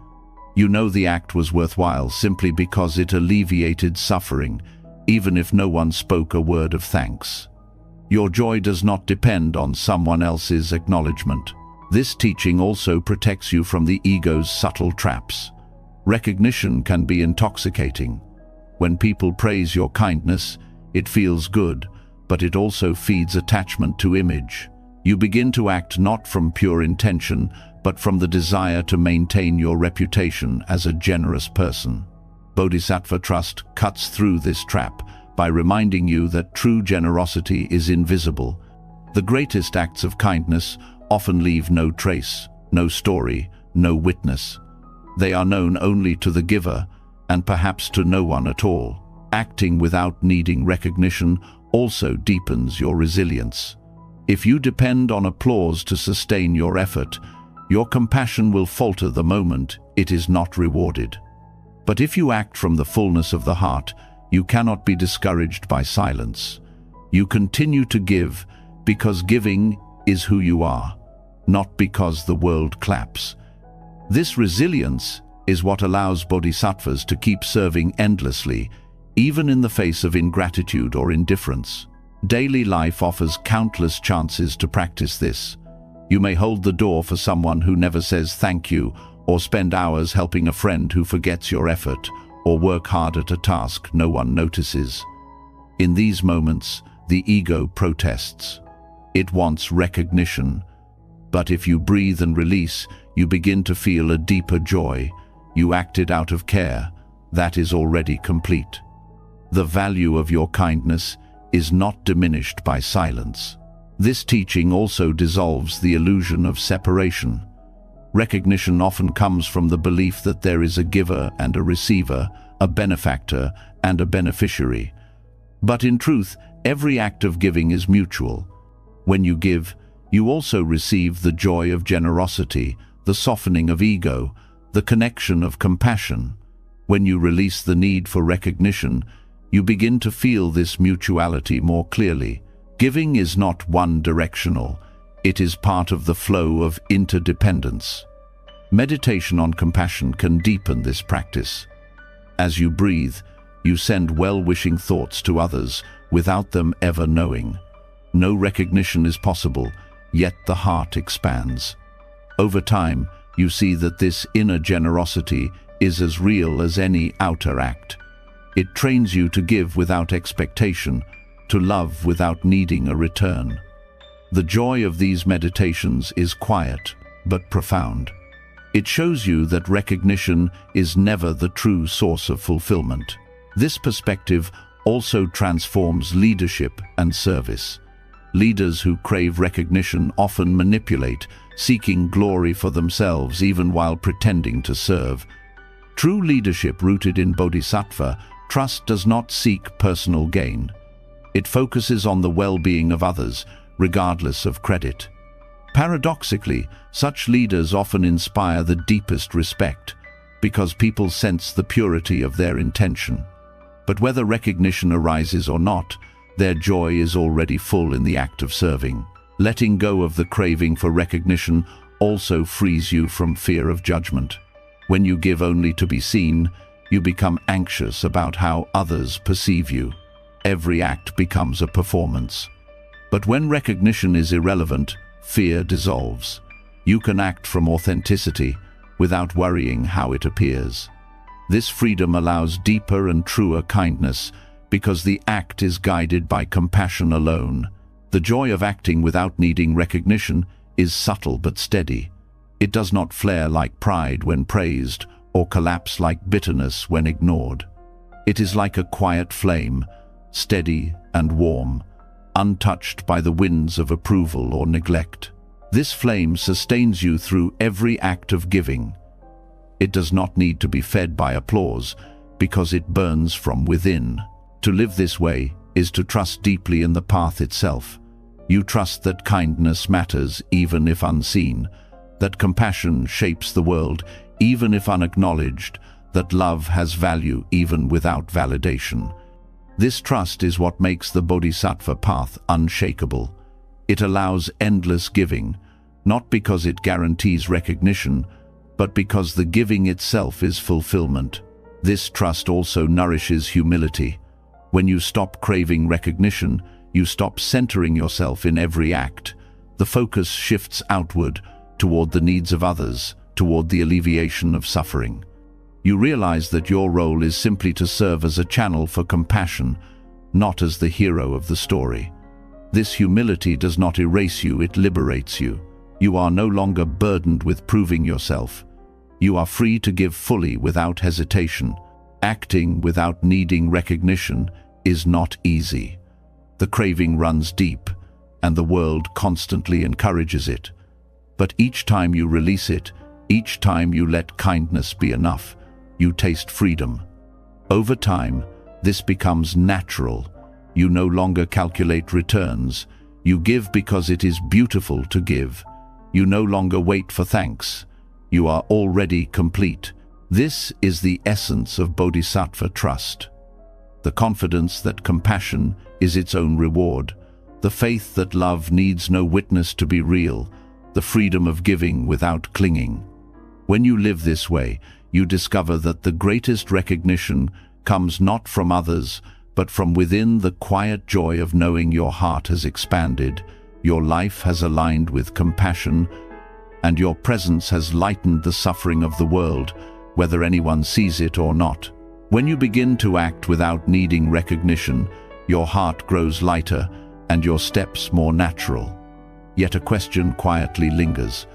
You know the act was worthwhile simply because it alleviated suffering, even if no one spoke a word of thanks. Your joy does not depend on someone else's acknowledgement. This teaching also protects you from the ego's subtle traps. Recognition can be intoxicating. When people praise your kindness, it feels good, but it also feeds attachment to image. You begin to act not from pure intention, but from the desire to maintain your reputation as a generous person. Bodhisattva trust cuts through this trap by reminding you that true generosity is invisible. The greatest acts of kindness often leave no trace, no story, no witness. They are known only to the giver, and perhaps to no one at all. Acting without needing recognition also deepens your resilience. If you depend on applause to sustain your effort, your compassion will falter the moment it is not rewarded. But if you act from the fullness of the heart, you cannot be discouraged by silence. You continue to give because giving is who you are, not because the world claps. This resilience is what allows bodhisattvas to keep serving endlessly, even in the face of ingratitude or indifference. Daily life offers countless chances to practice this. You may hold the door for someone who never says thank you, or spend hours helping a friend who forgets your effort, or work hard at a task no one notices. In these moments, the ego protests. It wants recognition. But if you breathe and release, you begin to feel a deeper joy. You acted out of care. That is already complete. The value of your kindness is not diminished by silence. This teaching also dissolves the illusion of separation. Recognition often comes from the belief that there is a giver and a receiver, a benefactor and a beneficiary. But in truth, every act of giving is mutual. When you give, you also receive the joy of generosity, the softening of ego, the connection of compassion. When you release the need for recognition, you begin to feel this mutuality more clearly. Giving is not one-directional. It is part of the flow of interdependence. Meditation on compassion can deepen this practice. As you breathe, you send well-wishing thoughts to others without them ever knowing. No recognition is possible, yet the heart expands. Over time, you see that this inner generosity is as real as any outer act. It trains you to give without expectation, to love without needing a return. The joy of these meditations is quiet but profound. It shows you that recognition is never the true source of fulfillment. This perspective also transforms leadership and service. Leaders who crave recognition often manipulate, seeking glory for themselves even while pretending to serve. True leadership rooted in bodhisattva trust does not seek personal gain. It focuses on the well-being of others, regardless of credit. Paradoxically, such leaders often inspire the deepest respect, because people sense the purity of their intention. But whether recognition arises or not, their joy is already full in the act of serving. Letting go of the craving for recognition also frees you from fear of judgment. When you give only to be seen, you become anxious about how others perceive you. Every act becomes a performance. But when recognition is irrelevant, fear dissolves. You can act from authenticity without worrying how it appears. This freedom allows deeper and truer kindness because the act is guided by compassion alone. The joy of acting without needing recognition is subtle but steady. It does not flare like pride when praised or collapse like bitterness when ignored. It is like a quiet flame, steady and warm, untouched by the winds of approval or neglect. This flame sustains you through every act of giving. It does not need to be fed by applause because it burns from within. To live this way is to trust deeply in the path itself. You trust that kindness matters even if unseen, that compassion shapes the world even if unacknowledged, that love has value even without validation. This trust is what makes the bodhisattva path unshakable. It allows endless giving, not because it guarantees recognition, but because the giving itself is fulfillment. This trust also nourishes humility. When you stop craving recognition, you stop centering yourself in every act. The focus shifts outward, toward the needs of others, toward the alleviation of suffering. You realize that your role is simply to serve as a channel for compassion, not as the hero of the story. This humility does not erase you, it liberates you. You are no longer burdened with proving yourself. You are free to give fully without hesitation. Acting without needing recognition is not easy. The craving runs deep, and the world constantly encourages it. But each time you release it, each time you let kindness be enough, you taste freedom. Over time, this becomes natural. You no longer calculate returns. You give because it is beautiful to give. You no longer wait for thanks. You are already complete. This is the essence of bodhisattva trust. The confidence that compassion is its own reward. The faith that love needs no witness to be real. The freedom of giving without clinging. When you live this way, you discover that the greatest recognition comes not from others, but from within the quiet joy of knowing your heart has expanded, your life has aligned with compassion, and your presence has lightened the suffering of the world, whether anyone sees it or not. When you begin to act without needing recognition, your heart grows lighter and your steps more natural. Yet a question quietly lingers.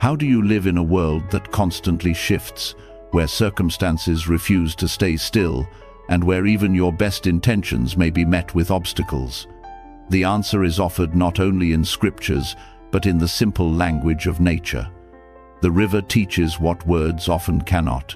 How do you live in a world that constantly shifts, where circumstances refuse to stay still, and where even your best intentions may be met with obstacles? The answer is offered not only in scriptures, but in the simple language of nature. The river teaches what words often cannot.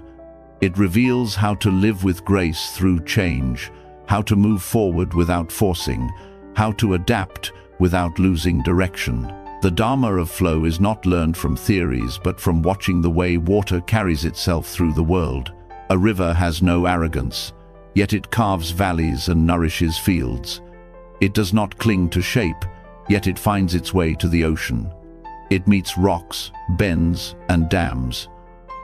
It reveals how to live with grace through change, how to move forward without forcing, how to adapt without losing direction. The Dharma of flow is not learned from theories, but from watching the way water carries itself through the world. A river has no arrogance, yet it carves valleys and nourishes fields. It does not cling to shape, yet it finds its way to the ocean. It meets rocks, bends, and dams,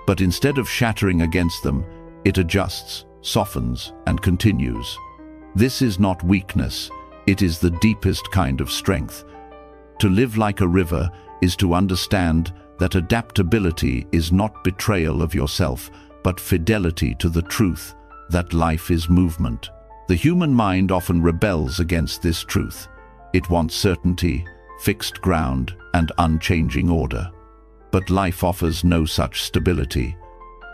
but instead of shattering against them, it adjusts, softens, and continues. This is not weakness, It is the deepest kind of strength. To live like a river is to understand that adaptability is not betrayal of yourself, but fidelity to the truth that life is movement. The human mind often rebels against this truth. It wants certainty, fixed ground, and unchanging order. But life offers no such stability.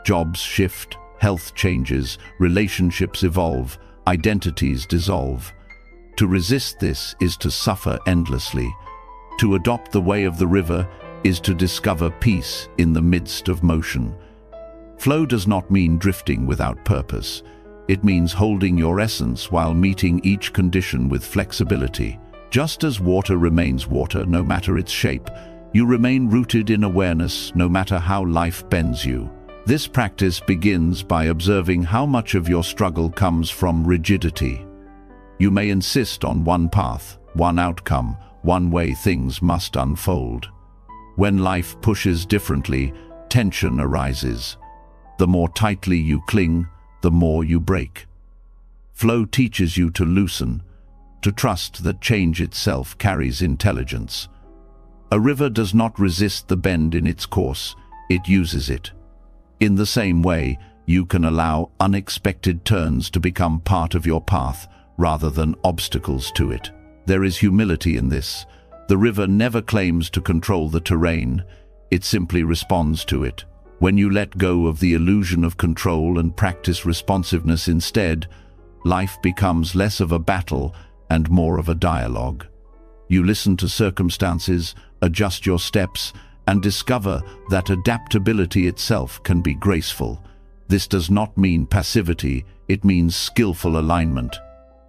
Jobs shift, health changes, relationships evolve, identities dissolve. To resist this is to suffer endlessly. To adopt the way of the river is to discover peace in the midst of motion. Flow does not mean drifting without purpose. It means holding your essence while meeting each condition with flexibility. Just as water remains water no matter its shape, you remain rooted in awareness no matter how life bends you. This practice begins by observing how much of your struggle comes from rigidity. You may insist on one path, one outcome, one way things must unfold. When life pushes differently, tension arises. The more tightly you cling, the more you break. Flow teaches you to loosen, to trust that change itself carries intelligence. A river does not resist the bend in its course, it uses it. In the same way, you can allow unexpected turns to become part of your path rather than obstacles to it. There is humility in this. The river never claims to control the terrain, it simply responds to it. When you let go of the illusion of control and practice responsiveness instead, life becomes less of a battle and more of a dialogue. You listen to circumstances, adjust your steps, and discover that adaptability itself can be graceful. This does not mean passivity, it means skillful alignment.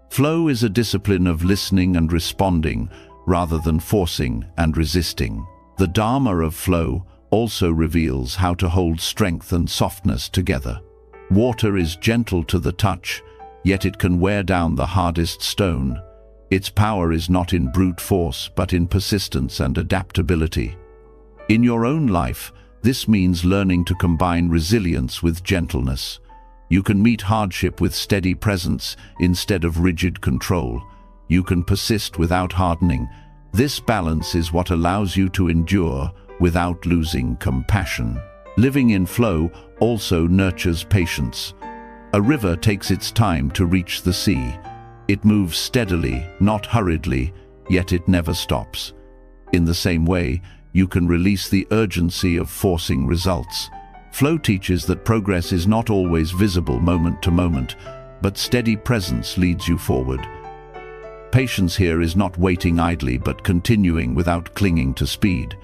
Flow is a discipline of listening and responding, rather than forcing and resisting. The Dharma of flow also reveals how to hold strength and softness together. Water is gentle to the touch, yet it can wear down the hardest stone. Its power is not in brute force, but in persistence and adaptability. In your own life, this means learning to combine resilience with gentleness. You can meet hardship with steady presence instead of rigid control. You can persist without hardening. This balance is what allows you to endure without losing compassion. Living in flow also nurtures patience. A river takes its time to reach the sea. It moves steadily, not hurriedly, yet it never stops. In the same way, you can release the urgency of forcing results. Flow teaches that progress is not always visible moment to moment, but steady presence leads you forward. Patience here is not waiting idly, but continuing without clinging to speed.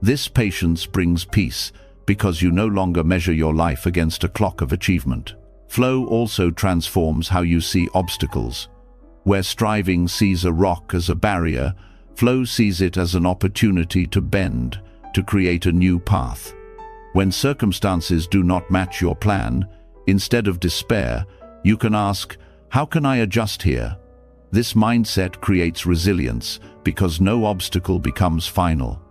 This patience brings peace, because you no longer measure your life against a clock of achievement. Flow also transforms how you see obstacles. Where striving sees a rock as a barrier, flow sees it as an opportunity to bend, to create a new path. When circumstances do not match your plan, instead of despair, you can ask, how can I adjust here? This mindset creates resilience because no obstacle becomes final.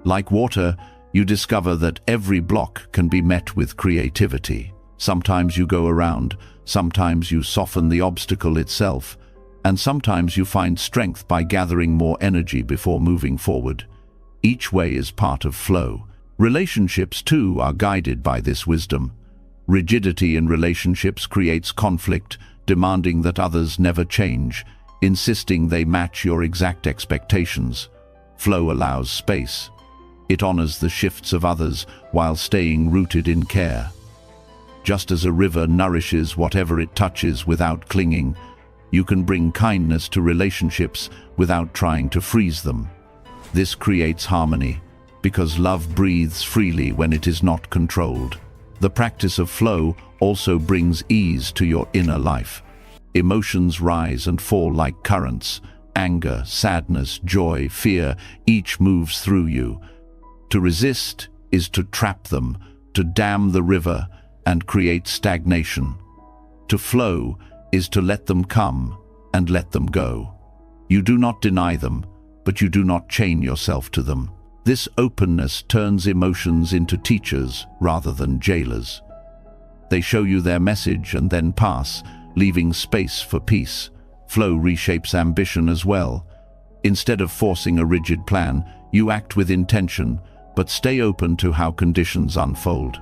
Like water, you discover that every block can be met with creativity. Sometimes you go around, sometimes you soften the obstacle itself, and sometimes you find strength by gathering more energy before moving forward. Each way is part of flow. Relationships, too, are guided by this wisdom. Rigidity in relationships creates conflict, demanding that others never change, insisting they match your exact expectations. Flow allows space. It honors the shifts of others while staying rooted in care. Just as a river nourishes whatever it touches without clinging, you can bring kindness to relationships without trying to freeze them. This creates harmony, because love breathes freely when it is not controlled. The practice of flow also brings ease to your inner life. Emotions rise and fall like currents. Anger, sadness, joy, fear, each moves through you. To resist is to trap them, to dam the river and create stagnation. To flow is to let them come and let them go. You do not deny them, but you do not chain yourself to them. This openness turns emotions into teachers rather than jailers. They show you their message and then pass, leaving space for peace. Flow reshapes ambition as well. Instead of forcing a rigid plan, you act with intention, but stay open to how conditions unfold.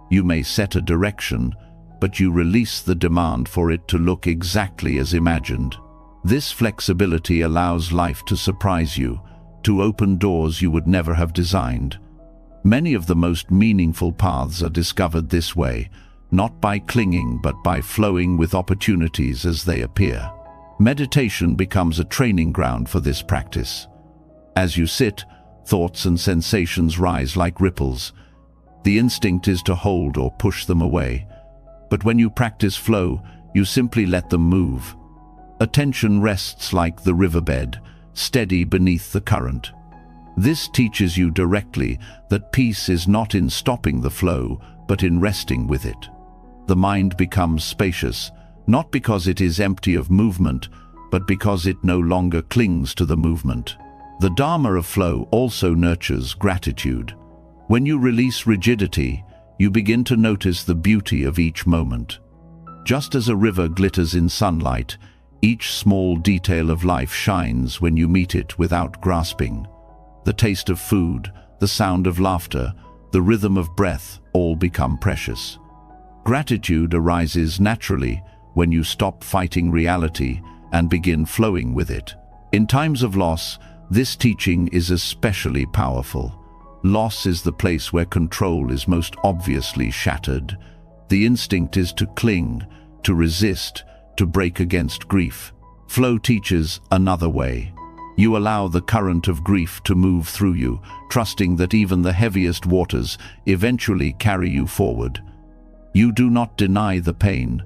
You may set a direction, but you release the demand for it to look exactly as imagined. This flexibility allows life to surprise you, to open doors you would never have designed. Many of the most meaningful paths are discovered this way, not by clinging but by flowing with opportunities as they appear. Meditation becomes a training ground for this practice. As you sit, thoughts and sensations rise like ripples. The instinct is to hold or push them away. But when you practice flow, you simply let them move. Attention rests like the riverbed, steady beneath the current. This teaches you directly that peace is not in stopping the flow, but in resting with it. The mind becomes spacious, not because it is empty of movement, but because it no longer clings to the movement. The Dharma of flow also nurtures gratitude. When you release rigidity, you begin to notice the beauty of each moment. Just as a river glitters in sunlight, each small detail of life shines when you meet it without grasping. The taste of food, the sound of laughter, the rhythm of breath all become precious. Gratitude arises naturally when you stop fighting reality and begin flowing with it. In times of loss, this teaching is especially powerful. Loss is the place where control is most obviously shattered. The instinct is to cling, to resist, to break against grief. Flow teaches another way. You allow the current of grief to move through you, trusting that even the heaviest waters eventually carry you forward. You do not deny the pain,